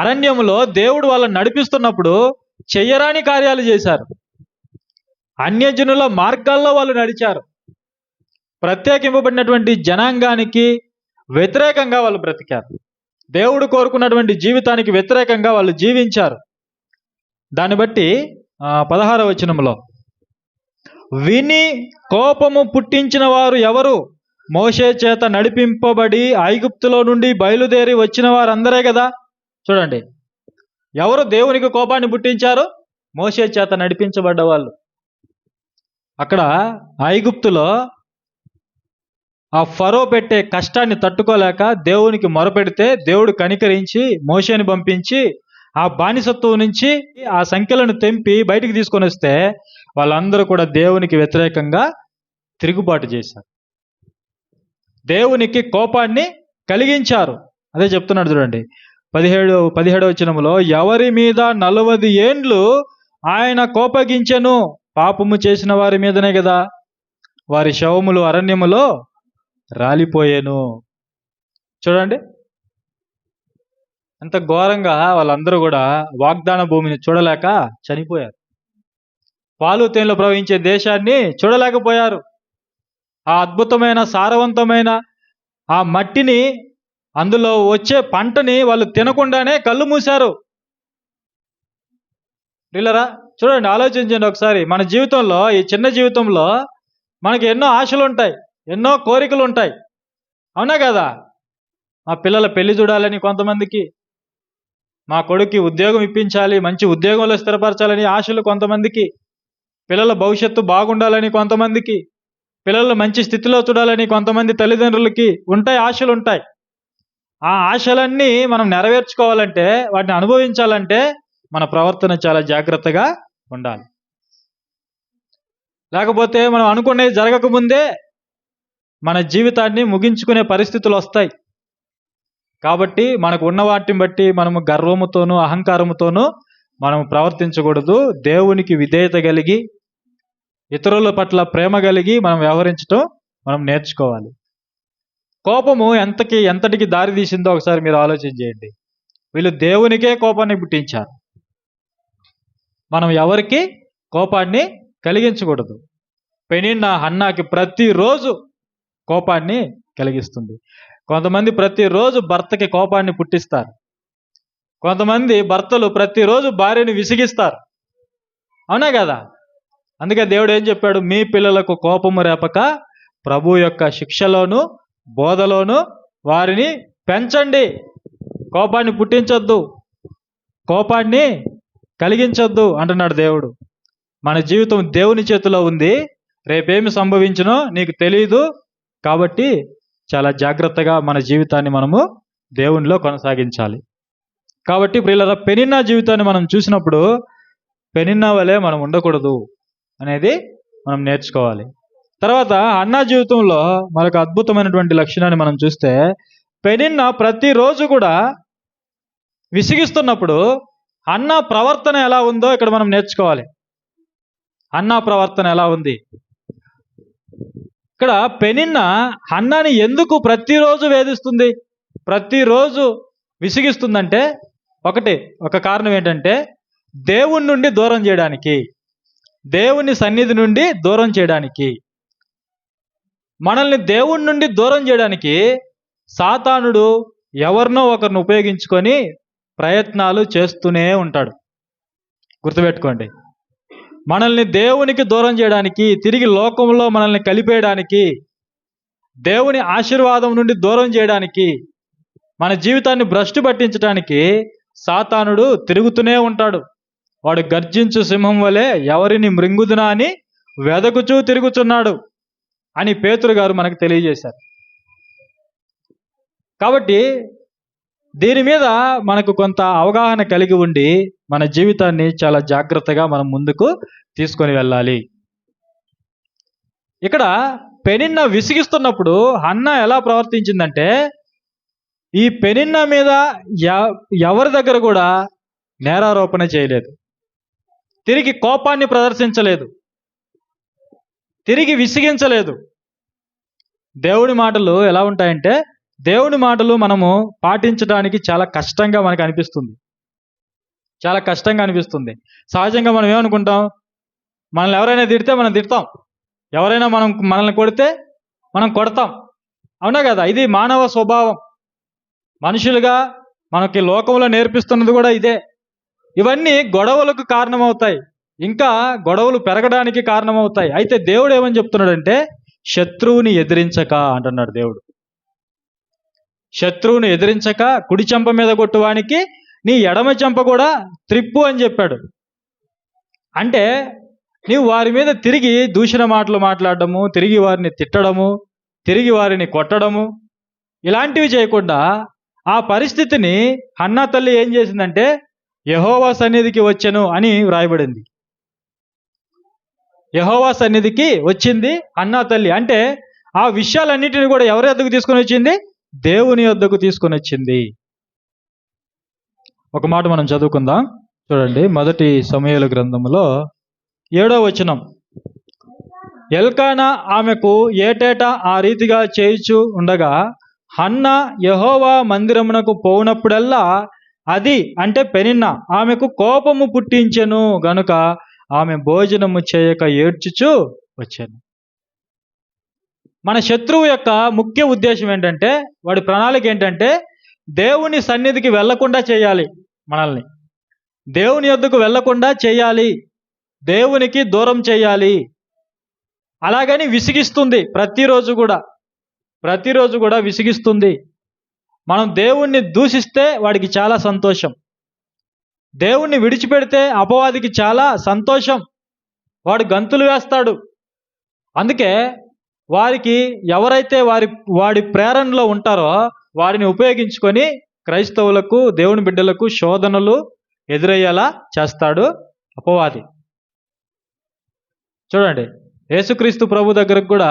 అరణ్యములో దేవుడు వాళ్ళని నడిపిస్తున్నప్పుడు చెయ్యరాని కార్యాలు చేశారు. అన్యజనుల మార్గాల్లో వాళ్ళు నడిచారు. ప్రత్యేకింపబడినటువంటి జనాంగానికి వ్యతిరేకంగా వాళ్ళు బ్రతికారు. దేవుడు కోరుకున్నటువంటి జీవితానికి వ్యతిరేకంగా వాళ్ళు జీవించారు. దాన్ని బట్టి 16వ వచనంలో, విని కోపము పుట్టించిన వారు ఎవరు? మోషే చేత నడిపింపబడి ఐగుప్తులో నుండి బయలుదేరి వచ్చిన వారందరే కదా. చూడండి, ఎవరు దేవునికి కోపాన్ని పుట్టించారు? మోషే చేత నడిపించబడ్డ వాళ్ళు. అక్కడ ఐగుప్తులో ఆ ఫరో పెట్టే కష్టాన్ని తట్టుకోలేక దేవునికి మొరపెడితే దేవుడు కనికరించి మోషేని పంపించి ఆ బానిసత్వం నుంచి ఆ సంఖ్యలను తెంపి బయటికి తీసుకొని వస్తే వాళ్ళందరూ కూడా దేవునికి వ్యతిరేకంగా తిరుగుబాటు చేశారు. దేవునికి కోపాన్ని కలిగించారు. అదే చెప్తున్నాడు చూడండి, 17వ వచనములో, ఎవరి మీద 40 ఏండ్లు ఆయన కోపగించెను? పాపము చేసిన వారి మీదనే కదా. వారి శవములు అరణ్యములో రాలిపోయాను. చూడండి, ఎంత ఘోరంగా వాళ్ళందరూ కూడా వాగ్దాన భూమిని చూడలేక చనిపోయారు. పాలు తేనెలు ప్రవహించే దేశాన్ని చూడలేకపోయారు. ఆ అద్భుతమైన సారవంతమైన ఆ మట్టిని, అందులో వచ్చే పంటని వాళ్ళు తినకుండానే కళ్ళు మూశారు. వీళ్ళరా చూడండి, ఆలోచించండి ఒకసారి. మన జీవితంలో, ఈ చిన్న జీవితంలో మనకి ఎన్నో ఆశలు ఉంటాయి, ఎన్నో కోరికలు ఉంటాయి. అవునా కదా? మా పిల్లల పెళ్లి చూడాలని కొంతమందికి, మా కొడుక్కి ఉద్యోగం ఇప్పించాలి, మంచి ఉద్యోగంలో స్థిరపరచాలని ఆశలు కొంతమందికి, పిల్లల భవిష్యత్తు బాగుండాలని కొంతమందికి, పిల్లలు మంచి స్థితిలో చూడాలని కొంతమంది తల్లిదండ్రులకి ఉంటాయి, ఆశలు ఉంటాయి. ఆ ఆశలన్నీ మనం నెరవేర్చుకోవాలంటే, వాటిని అనుభవించాలంటే మన ప్రవర్తన చాలా జాగ్రత్తగా ఉండాలి. లేకపోతే మనం అనుకునేది జరగకముందే మన జీవితాన్ని ముగించుకునే పరిస్థితులు వస్తాయి. కాబట్టి మనకు ఉన్న వాటిని బట్టి మనము గర్వముతోనూ అహంకారముతోనూ మనం ప్రవర్తించకూడదు. దేవునికి విధేయత కలిగి, ఇతరుల పట్ల ప్రేమ కలిగి మనం వ్యవహరించటం మనం నేర్చుకోవాలి. కోపము ఎంతటికి దారి తీసిందో ఒకసారి మీరు ఆలోచన చేయండి. వీళ్ళు దేవునికే కోపాన్ని పుట్టించారు. మనం ఎవరికి కోపాన్ని కలిగించకూడదు. పెనిన్నా హన్నాకి ప్రతిరోజు కోపాన్ని కలిగిస్తుంది. కొంతమంది ప్రతిరోజు భర్తకి కోపాన్ని పుట్టిస్తారు. కొంతమంది భర్తలు ప్రతిరోజు భార్యని విసిగిస్తారు. అవునా కదా? అందుకే దేవుడు ఏం చెప్పాడు? మీ పిల్లలకు కోపము రేపక ప్రభు యొక్క శిక్షలోను బోధలోను వారిని పెంచండి. కోపాన్ని పుట్టించొద్దు, కోపాన్ని కలిగించొద్దు అంటున్నాడు దేవుడు. మన జీవితం దేవుని చేతిలో ఉంది. రేపేమి సంభవించునో నీకు తెలియదు. కాబట్టి చాలా జాగ్రత్తగా మన జీవితాన్ని మనము దేవునిలో కొనసాగించాలి. కాబట్టి ప్రియులారా, పెనిన్నా జీవితాన్ని మనం చూసినప్పుడు పెనిన్నా వలె మనం ఉండకూడదు అనేది మనం నేర్చుకోవాలి. తర్వాత హన్నా జీవితంలో మరొక అద్భుతమైనటువంటి లక్షణాన్ని మనం చూస్తే, పెనిన్నా ప్రతిరోజు కూడా విసిగిస్తున్నప్పుడు హన్నా ప్రవర్తన ఎలా ఉందో ఇక్కడ మనం నేర్చుకోవాలి. హన్నా ప్రవర్తన ఎలా ఉంది? ఇక్కడ పెనిన్నా హన్నాని ఎందుకు ప్రతిరోజు వేధిస్తుంది, ప్రతిరోజు విసిగిస్తుందంటే ఒక కారణం ఏంటంటే దేవుని నుండి దూరం చేయడానికి, దేవుని సన్నిధి నుండి దూరం చేయడానికి. మనల్ని దేవుని నుండి దూరం చేయడానికి సాతానుడు ఎవరినో ఒకరిని ఉపయోగించుకొని ప్రయత్నాలు చేస్తూనే ఉంటాడు. గుర్తుపెట్టుకోండి. మనల్ని దేవునికి దూరం చేయడానికి, తిరిగి లోకంలో మనల్ని కలిపేయడానికి, దేవుని ఆశీర్వాదం నుండి దూరం చేయడానికి, మన జీవితాన్ని భ్రష్టు పట్టించడానికి సాతానుడు తిరుగుతూనే ఉంటాడు. వాడు గర్జించు సింహం వలె ఎవరిని మృంగుదునా అని వెదకుచూ తిరుగుచున్నాడు అని పేతురు గారు మనకు తెలియజేశారు. కాబట్టి దీని మీద మనకు కొంత అవగాహన కలిగి ఉండి మన జీవితాన్ని చాలా జాగ్రత్తగా మనం ముందుకు తీసుకొని వెళ్ళాలి. ఇక్కడ పెనిన్నా విసిగిస్తున్నప్పుడు హన్నా ఎలా ప్రవర్తించిందంటే, ఈ పెనిన్నా మీద ఎవరి దగ్గర కూడా నేరారోపణ చేయలేదు, తిరిగి కోపాన్ని ప్రదర్శించలేదు, తిరిగి విసిగించలేదు. దేవుడి మాటలు ఎలా ఉంటాయంటే, దేవుడి మాటలు మనము పాటించడానికి చాలా కష్టంగా మనకు అనిపిస్తుంది, చాలా కష్టంగా అనిపిస్తుంది. సహజంగా మనం ఏమనుకుంటాం, మనల్ని ఎవరైనా తిడితే మనం తిడతాం, ఎవరైనా మనల్ని కొడితే మనం కొడతాం, అవునా కదా? ఇది మానవ స్వభావం. మనుషులుగా మనకి లోకంలో నేర్పిస్తున్నది కూడా ఇదే. ఇవన్నీ గొడవలకు కారణమవుతాయి, ఇంకా గొడవలు పెరగడానికి కారణమవుతాయి. అయితే దేవుడు ఏమని చెప్తున్నాడంటే, శత్రువుని ఎదిరించక అంటున్నాడు దేవుడు. శత్రువుని ఎదిరించక కుడి చెంప మీద కొట్టువానికి నీ ఎడమ చెంప కూడా త్రిప్పు అని చెప్పాడు. అంటే నీవు వారి మీద తిరిగి దూషణ మాటలు మాట్లాడడము, తిరిగి వారిని తిట్టడము, తిరిగి వారిని కొట్టడము, ఇలాంటివి చేయకుండా ఆ పరిస్థితిని హన్నా తల్లి ఏం చేసిందంటే, యెహోవా సన్నిధికి వచ్చెను అని వ్రాయబడింది. యెహోవా సన్నిధికి వచ్చింది హన్నా తల్లి. అంటే ఆ విషయాలన్నిటిని కూడా ఎవరి వద్దకు తీసుకొని వచ్చింది? దేవుని వద్దకు తీసుకొని వచ్చింది. ఒక మాట మనం చదువుకుందాం, చూడండి. మొదటి సమూయేలు గ్రంథములో 7వ వచనం. ఎల్కానా ఆమెకు ఏటేటా ఆ రీతిగా చేయుచు ఉండగా హన్నా యెహోవా మందిరమునకు పోవునప్పుడల్లా అది అంటే పెనిన్నా ఆమెకు కోపము పుట్టించెను గనుక ఆమె భోజనము చేయక ఏడ్చుచు వచ్చాను. మన శత్రువు యొక్క ముఖ్య ఉద్దేశం ఏంటంటే, వాడి ప్రణాళిక ఏంటంటే, దేవుని సన్నిధికి వెళ్లకుండా చేయాలి, మనల్ని దేవుని యొద్దకు వెళ్లకుండా చేయాలి, దేవునికి దూరం చేయాలి. అలాగని విసిగిస్తుంది, ప్రతిరోజు కూడా విసిగిస్తుంది. మనం దేవుణ్ణి దూషిస్తే వాడికి చాలా సంతోషం, దేవుణ్ణి విడిచిపెడితే అపవాదికి చాలా సంతోషం, వాడు గంతులు వేస్తాడు. అందుకే వారికి ఎవరైతే వాడి ప్రేరణలో ఉంటారో వారిని ఉపయోగించుకొని క్రైస్తవులకు, దేవుని బిడ్డలకు శోధనలు ఎదురయ్యేలా చేస్తాడు అపవాది. చూడండి, యేసుక్రీస్తు ప్రభు దగ్గరకు కూడా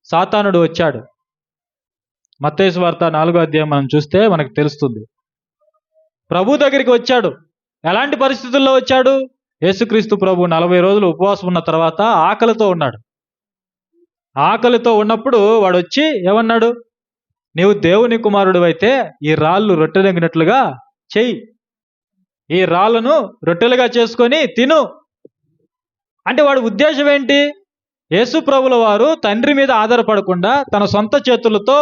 సాతానుడు వచ్చాడు. మత్తయి సువార్త 4వ అధ్యాయం మనం చూస్తే మనకు తెలుస్తుంది. ప్రభు దగ్గరికి వచ్చాడు. ఎలాంటి పరిస్థితుల్లో వచ్చాడు? యేసుక్రీస్తు ప్రభు 40 రోజులు ఉపవాసం ఉన్న తర్వాత ఆకలితో ఉన్నాడు. ఆకలితో ఉన్నప్పుడు వాడు వచ్చి ఏమన్నాడు? నీవు దేవుని కుమారుడు అయితే ఈ రాళ్ళు రొట్టెలగినట్లుగా చెయ్యి, ఈ రాళ్ళను రొట్టెలుగా చేసుకొని తిను. అంటే వాడి ఉద్దేశం ఏంటి? యేసు ప్రభుల వారు తండ్రి మీద ఆధారపడకుండా తన సొంత చేతులతో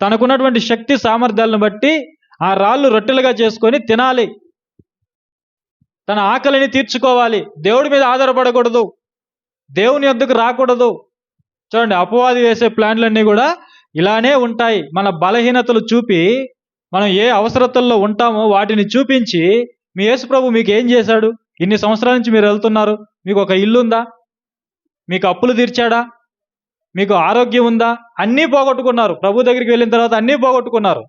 తనకున్నటువంటి శక్తి సామర్థ్యాలను బట్టి ఆ రాళ్ళు రొట్టెలుగా చేసుకొని తినాలి, తన ఆకలిని తీర్చుకోవాలి, దేవుడి మీద ఆధారపడకూడదు, దేవుని యొద్దకు రాకూడదు. చూడండి, అపవాది వేసే ప్లాన్లన్నీ కూడా ఇలానే ఉంటాయి. మన బలహీనతలు చూపి, మనం ఏ అవసరతల్లో ఉంటామో వాటిని చూపించి, మీ యేసు ప్రభు మీకు ఏం చేశాడు? ఇన్ని సంవత్సరాల నుంచి మీరు వెళ్తున్నారు, మీకు ఒక ఇల్లు ఉందా? మీకు అప్పులు తీర్చాడా? మీకు ఆరోగ్యం ఉందా? అన్నీ పోగొట్టుకున్నారు. ప్రభు దగ్గరికి వెళ్ళిన తర్వాత అన్నీ పోగొట్టుకున్నారు.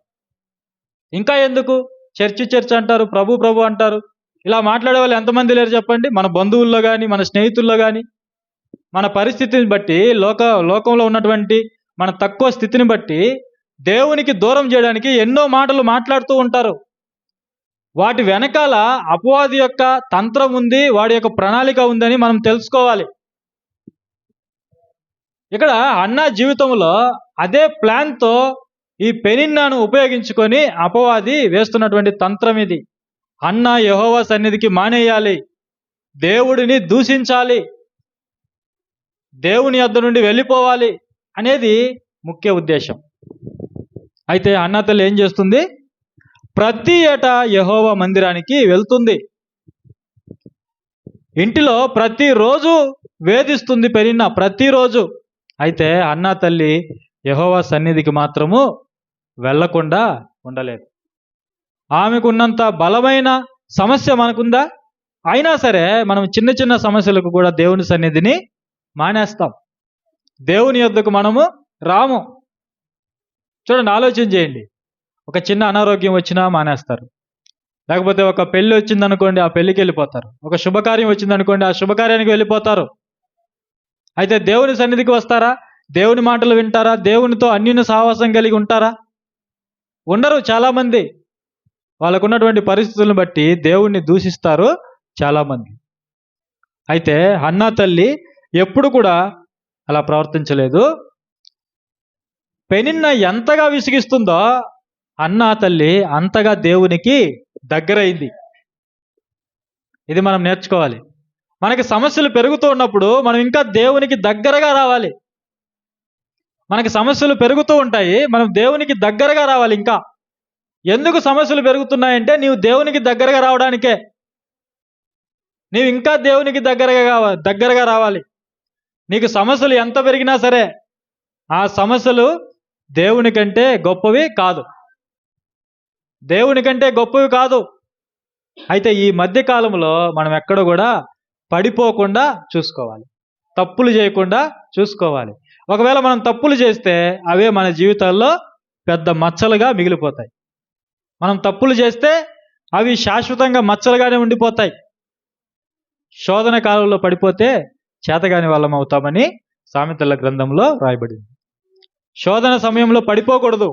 ఇంకా ఎందుకు చర్చ్ అంటారు, ప్రభు అంటారు? ఇలా మాట్లాడే వాళ్ళు ఎంతమంది లేరు చెప్పండి? మన బంధువుల్లో కానీ, మన స్నేహితుల్లో కానీ, మన పరిస్థితిని బట్టి, లోకంలో ఉన్నటువంటి మన తక్కువ స్థితిని బట్టి దేవునికి దూరం చేయడానికి ఎన్నో మాటలు మాట్లాడుతూ ఉంటారు. వాటి వెనకాల అపవాది యొక్క తంత్రం ఉంది, వాడి యొక్క ప్రణాళిక ఉందని మనం తెలుసుకోవాలి. ఇక్కడ హన్నా జీవితంలో అదే ప్లాన్తో ఈ పెనిన్నాను ఉపయోగించుకొని అపవాది వేస్తున్నటువంటి తంత్రం ఇది. హన్నా యెహోవా సన్నిధికి మానేయాలి, దేవుడిని దూషించాలి, దేవుని యొద్ద నుండి వెళ్ళిపోవాలి అనేది ముఖ్య ఉద్దేశం. అయితే హన్నా తల్లి ఏం చేస్తుంది? ప్రతి ఏటా యెహోవా మందిరానికి వెళ్తుంది. ఇంటిలో ప్రతిరోజు వేధిస్తుంది పెనిన్నా, ప్రతిరోజు. అయితే హన్నా తల్లి యెహోవా సన్నిధికి మాత్రము వెళ్లకుండా ఉండలేదు. ఆమెకున్నంత బలమైన సమస్య మనకుందా? అయినా సరే మనం చిన్న చిన్న సమస్యలకు కూడా దేవుని సన్నిధిని మానేస్తాం, దేవుని యొద్దకు మనము రాము. చూడండి, ఆలోచన చేయండి. ఒక చిన్న అనారోగ్యం వచ్చినా మానేస్తారు, లేకపోతే ఒక పెళ్లి వచ్చిందనుకోండి ఆ పెళ్లికి వెళ్ళిపోతారు, ఒక శుభకార్యం వచ్చిందనుకోండి ఆ శుభకార్యానికి వెళ్ళిపోతారు. అయితే దేవుని సన్నిధికి వస్తారా? దేవుని మాటలు వింటారా? దేవునితో అన్యోన్య సహవాసం కలిగి ఉంటారా? ఉండరు. చాలామంది వాళ్ళకున్నటువంటి పరిస్థితులను బట్టి దేవుణ్ణి దూషిస్తారు చాలామంది. అయితే హన్నా తల్లి ఎప్పుడు కూడా అలా ప్రవర్తించలేదు. పెనిన్నా ఎంతగా విసిగిస్తుందో హన్నా తల్లి అంతగా దేవునికి దగ్గరైంది. ఇది మనం నేర్చుకోవాలి. మనకి సమస్యలు పెరుగుతూ ఉన్నప్పుడు మనం ఇంకా దేవునికి దగ్గరగా రావాలి. మనకి సమస్యలు పెరుగుతూ ఉంటాయి, మనం దేవునికి దగ్గరగా రావాలి. ఇంకా ఎందుకు సమస్యలు పెరుగుతున్నాయంటే నీవు దేవునికి దగ్గరగా రావడానికే. నీవు ఇంకా దేవునికి దగ్గరగా రావాలి. నీకు సమస్యలు ఎంత పెరిగినా సరే ఆ సమస్యలు దేవుని కంటే గొప్పవి కాదు, దేవుని కంటే గొప్పవి కాదు. అయితే ఈ మధ్య కాలంలో మనం ఎక్కడ కూడా పడిపోకుండా చూసుకోవాలి, తప్పులు చేయకుండా చూసుకోవాలి. ఒకవేళ మనం తప్పులు చేస్తే అవే మన జీవితాల్లో పెద్ద మచ్చలుగా మిగిలిపోతాయి. మనం తప్పులు చేస్తే అవి శాశ్వతంగా మచ్చలుగానే ఉండిపోతాయి. శోధన కాలంలో పడిపోతే చేతగాని వాళ్ళం అవుతామని సామెతల గ్రంథంలో రాయబడింది. శోధన సమయంలో పడిపోకూడదు.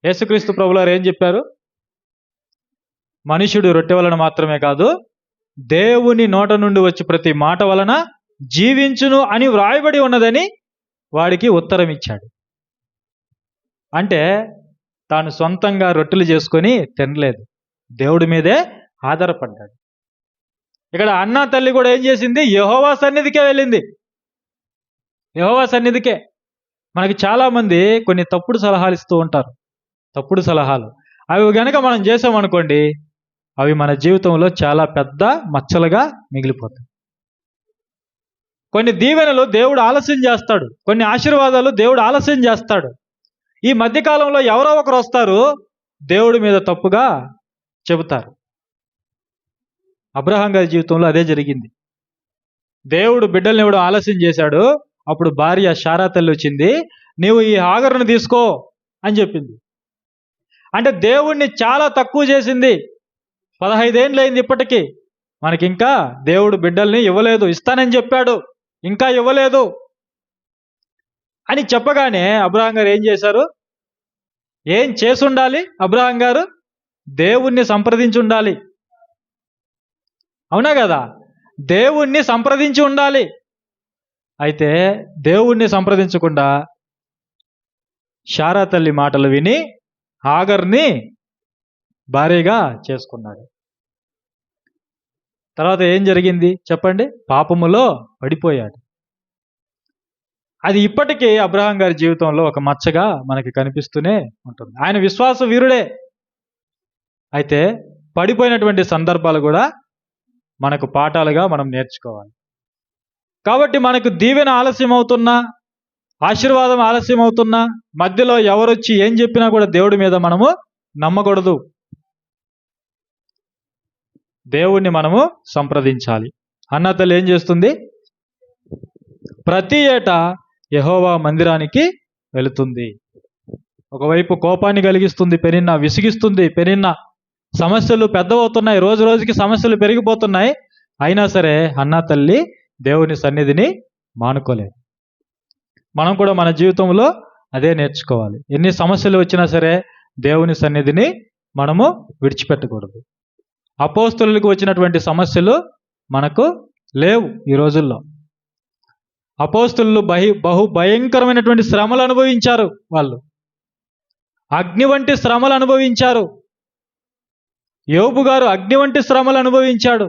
యేసుక్రీస్తు ప్రభువారు ఏం చెప్పారు? మనుష్యుడు రొట్టె వలన మాత్రమే కాదు, దేవుని నోట నుండి వచ్చి ప్రతి మాట వలన జీవించును అని వ్రాయబడి ఉన్నదని వాడికి ఉత్తరం ఇచ్చాడు. అంటే తాను సొంతంగా రొట్టెలు చేసుకొని తినలేదు, దేవుడి మీదే ఆధారపడ్డాడు. ఇక్కడ హన్నా తల్లి కూడా ఏం చేసింది? యెహోవా సన్నిధికే వెళ్ళింది. యెహోవా సన్నిధికే. మనకి చాలామంది కొన్ని తప్పుడు సలహాలు ఇస్తూ ఉంటారు, తప్పుడు సలహాలు. అవి గనక మనం చేసామనుకోండి అవి మన జీవితంలో చాలా పెద్ద మచ్చలుగా మిగిలిపోతాయి. కొన్ని దీవెనలు దేవుడు ఆలస్యం చేస్తాడు, కొన్ని ఆశీర్వాదాలు దేవుడు ఆలస్యం చేస్తాడు. ఈ మధ్యకాలంలో ఎవరో ఒకరు వస్తారు, దేవుడి మీద తప్పుగా చెబుతారు. అబ్రహాం గారి జీవితంలో అదే జరిగింది. దేవుడు బిడ్డల్ని ఇవ్వడం ఆలస్యం చేశాడు. అప్పుడు భార్య శారా తల్లి వచ్చింది, నీవు ఈ హాగరును తీసుకో అని చెప్పింది. అంటే దేవుణ్ణి చాలా తక్కువ చేసింది. 15 ఏళ్ళు అయింది ఇప్పటికీ, మనకింకా దేవుడు బిడ్డల్ని ఇవ్వలేదు, ఇస్తానని చెప్పాడు ఇంకా ఇవ్వలేదు అని చెప్పగానే అబ్రహాం గారు ఏం చేశారు? ఏం చేసి ఉండాలి? అబ్రహాం గారు దేవుణ్ణి సంప్రదించి ఉండాలి. అవునా కదా? దేవుణ్ణి సంప్రదించి ఉండాలి. అయితే దేవుణ్ణి సంప్రదించకుండా శారా తల్లి మాటలు విని హాగర్ని భార్యగా చేసుకున్నాడు. తర్వాత ఏం జరిగింది చెప్పండి? పాపములో పడిపోయాడు. అది ఇప్పటికీ అబ్రహాం గారి జీవితంలో ఒక మచ్చగా మనకి కనిపిస్తూనే ఉంటుంది. ఆయన విశ్వాస వీరుడే, అయితే పడిపోయినటువంటి సందర్భాలు కూడా మనకు పాఠాలుగా మనం నేర్చుకోవాలి. కాబట్టి మనకు దీవెన ఆలస్యం అవుతున్నా, ఆశీర్వాదం ఆలస్యం అవుతున్నా, మధ్యలో ఎవరొచ్చి ఏం చెప్పినా కూడా దేవుడి మీద మనము నమ్మకూడదు. దేవుణ్ణి మనము సంప్రదించాలి. హన్నా తల్లి ఏం చేస్తుంది? ప్రతి ఏటా యెహోవా మందిరానికి వెళుతుంది. ఒకవైపు కోపాన్ని కలిగిస్తుంది పెనిన్నా, విసిగిస్తుంది పెనిన్నా, సమస్యలు పెద్దవవుతున్నాయి, రోజు రోజుకి సమస్యలు పెరిగిపోతున్నాయి. అయినా సరే హన్నా తల్లి దేవుని సన్నిధిని మానుకోలేదు. మనం కూడా మన జీవితంలో అదే నేర్చుకోవాలి. ఎన్ని సమస్యలు వచ్చినా సరే దేవుని సన్నిధిని మనము విడిచిపెట్టకూడదు. అపోస్తలులకు వచ్చినటువంటి సమస్యలు మనకు లేవు ఈ రోజుల్లో. అపోస్తలు బహు భయంకరమైనటువంటి శ్రమలు అనుభవించారు. వాళ్ళు అగ్ని వంటి శ్రమలు అనుభవించారు. యోబు గారు అగ్ని వంటి శ్రమలు అనుభవించాడు.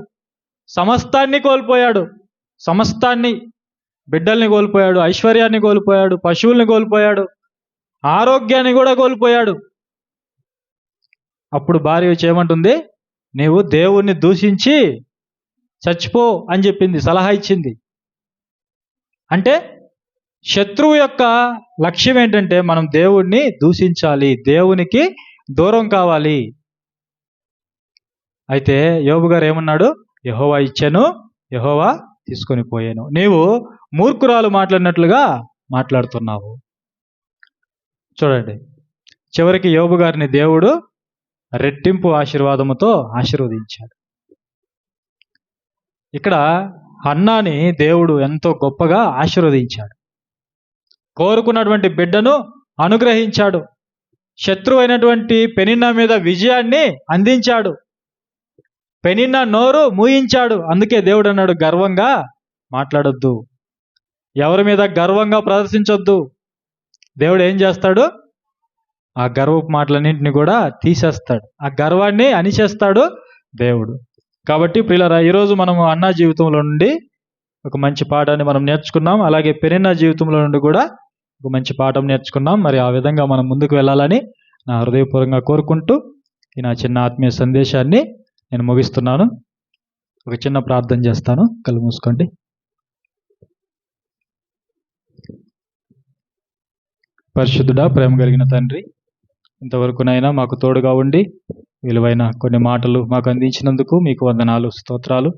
సమస్తాన్ని కోల్పోయాడు. సమస్తాన్ని, బిడ్డల్ని కోల్పోయాడు, ఐశ్వర్యాన్ని కోల్పోయాడు, పశువుల్ని కోల్పోయాడు, ఆరోగ్యాన్ని కూడా కోల్పోయాడు. అప్పుడు భార్య చేయమంటుంది, నీవు దేవుణ్ణి దూషించి చచ్చిపో అని చెప్పింది, సలహా ఇచ్చింది. అంటే శత్రువు యొక్క లక్ష్యం ఏంటంటే మనం దేవుణ్ణి దూషించాలి, దేవునికి దూరం కావాలి. అయితే యోబు గారు ఏమన్నాడు? యెహోవా ఇచ్చెను, యెహోవా తీసుకొని పోయాను. నీవు మూర్ఖురాలు మాట్లాడినట్లుగా మాట్లాడుతున్నావు. చూడండి, చివరికి యోబు గారిని దేవుడు రెట్టింపు ఆశీర్వాదముతో ఆశీర్వదించాడు. ఇక్కడ హన్నాని దేవుడు ఎంతో గొప్పగా ఆశీర్వదించాడు. కోరుకున్నటువంటి బిడ్డను అనుగ్రహించాడు. శత్రువైనటువంటి పెనిన్నా మీద విజయాన్ని అందించాడు. పెనిన్నా నోరు మూయించాడు. అందుకే దేవుడు అన్నాడు, గర్వంగా మాట్లాడొద్దు, ఎవరి మీద గర్వంగా ప్రదర్శించొద్దు. దేవుడు ఏం చేస్తాడు? ఆ గర్వపు మాటలన్నింటినీ కూడా తీసేస్తాడు. ఆ గర్వాన్ని అణిచేస్తాడు దేవుడు. కాబట్టి ప్రియులారా, ఈరోజు మనము అన్నా జీవితంలో నుండి ఒక మంచి పాఠాన్ని మనం నేర్చుకున్నాం. అలాగే పెనిన్నా జీవితంలో నుండి కూడా ఒక మంచి పాఠం నేర్చుకున్నాం. మరి ఆ విధంగా మనం ముందుకు వెళ్ళాలని నా హృదయపూర్వకంగా కోరుకుంటూ ఈ నా చిన్న ఆత్మీయ సందేశాన్ని నేను ముగిస్తున్నాను. ఒక చిన్న ప్రార్థన చేస్తాను. కళ్ళు మూసుకోండి. పరిశుద్ధుడా, ప్రేమ కలిగిన తండ్రి, ఇంతవరకునైనా మాకు తోడుగా ఉండి విలువైన కొన్ని మాటలు మాకు అందించినందుకు మీకు వందనాలు, స్తోత్రాలు.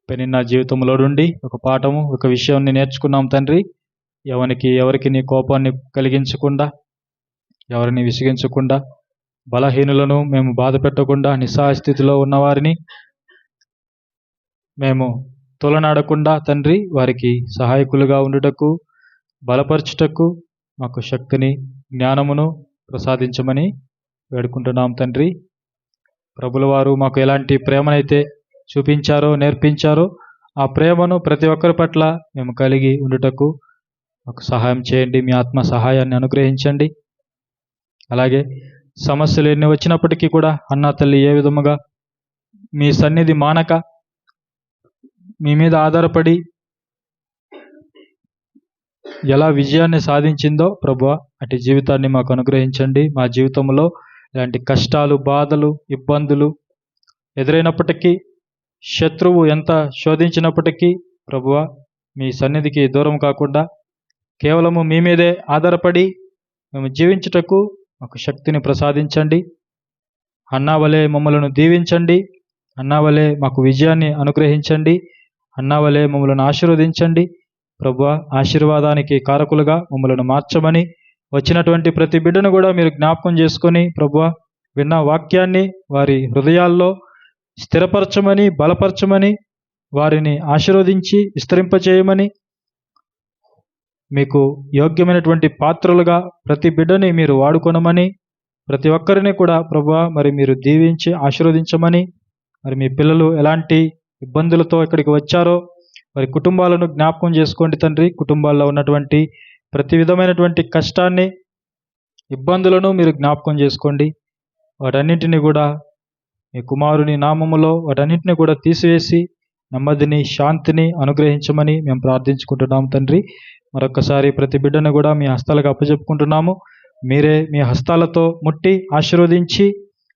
పెనిన్నా జీవితంలో నుండి ఒక పాఠము, ఒక విషయాన్ని నేర్చుకున్నాం తండ్రి. ఎవరికి నీ కోపాన్ని కలిగించకుండా, ఎవరిని విసిగించకుండా, బలహీనులను మేము బాధ పెట్టకుండా, నిస్సహాయ స్థితిలో ఉన్నవారిని మేము తొలనాడకుండా తండ్రి, వారికి సహాయకులుగా ఉండుటకు, బలపరచుటకు మాకు శక్తిని, జ్ఞానమును ప్రసాదించమని వేడుకుంటున్నాం తండ్రి. ప్రభుల వారు మాకు ఎలాంటి ప్రేమనైతే చూపించారో, నేర్పించారో, ఆ ప్రేమను ప్రతి ఒక్కరి పట్ల మేము కలిగి ఉండుటకు మాకు సహాయం చేయండి. మీ ఆత్మ సహాయాన్ని అనుగ్రహించండి. అలాగే సమస్యలు ఎన్ని వచ్చినప్పటికీ కూడా అన్నా తల్లి ఏ విధముగా మీ సన్నిధి మానక మీ మీద ఆధారపడి ఎలా విజయాన్ని సాధించిందో ప్రభువా, అటు జీవితాన్ని మాకు అనుగ్రహించండి. మా జీవితంలో ఇలాంటి కష్టాలు, బాధలు, ఇబ్బందులు ఎదురైనప్పటికీ, శత్రువు ఎంత శోధించినప్పటికీ ప్రభువా, మీ సన్నిధికి దూరం కాకుండా కేవలము మీ మీదే ఆధారపడి మేము జీవించుటకు మాకు శక్తిని ప్రసాదించండి. అన్నా వలె మమ్మలను దీవించండి. అన్నా వలె మాకు విజయాన్ని అనుగ్రహించండి. అన్నా వలె మమ్మలను ఆశీర్వదించండి. ప్రభువా, ఆశీర్వాదానికి కారకులుగా మమ్మలను మార్చమని, వచ్చినటువంటి ప్రతి బిడ్డను కూడా మీరు జ్ఞాపకం చేసుకొని ప్రభువా, విన్న వాక్యాన్ని వారి హృదయాల్లో స్థిరపరచమని, బలపరచమని, వారిని ఆశీర్వదించి విస్తరింపచేయమని, మీకు యోగ్యమైనటువంటి పాత్రలుగా ప్రతి బిడ్డని మీరు వాడుకొనమని, ప్రతి ఒక్కరిని కూడా ప్రభువా మరి మీరు దీవించి ఆశీర్వదించమని, మరి మీ పిల్లలు ఎలాంటి ఇబ్బందులతో ఇక్కడికి వచ్చారో వారి కుటుంబాలను జ్ఞాపకం చేసుకోండి తండ్రి. కుటుంబాల్లో ఉన్నటువంటి ప్రతి విధమైనటువంటి కష్టాన్ని, ఇబ్బందులను మీరు జ్ఞాపకం చేసుకోండి. వాటన్నింటినీ కూడా మీ కుమారుని నామములో వాటన్నింటినీ కూడా తీసివేసి నెమ్మదిని, శాంతిని అనుగ్రహించమని మేము ప్రార్థించుకుంటున్నాం తండ్రి. మరొకసారి ప్రతి బిడ్డను కూడా మీ హస్తాలకు అప్పచెప్పుకుంటున్నాము. మీరే మీ హస్తాలతో ముట్టి ఆశీర్వదించి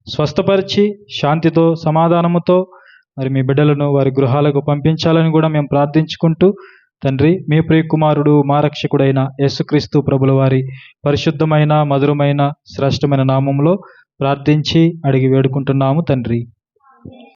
స్వస్థపరిచి శాంతితో, సమాధానముతో మరి మీ బిడ్డలను వారి గృహాలకు పంపించాలని కూడా మేము ప్రార్థించుకుంటూ తండ్రి, మీ ప్రియ కుమారుడు, మా రక్షకుడైన యేసుక్రీస్తు ప్రభుల వారి పరిశుద్ధమైన, మధురమైన, శ్రేష్టమైన నామంలో ప్రార్థించి అడిగి వేడుకుంటున్నాము తండ్రి.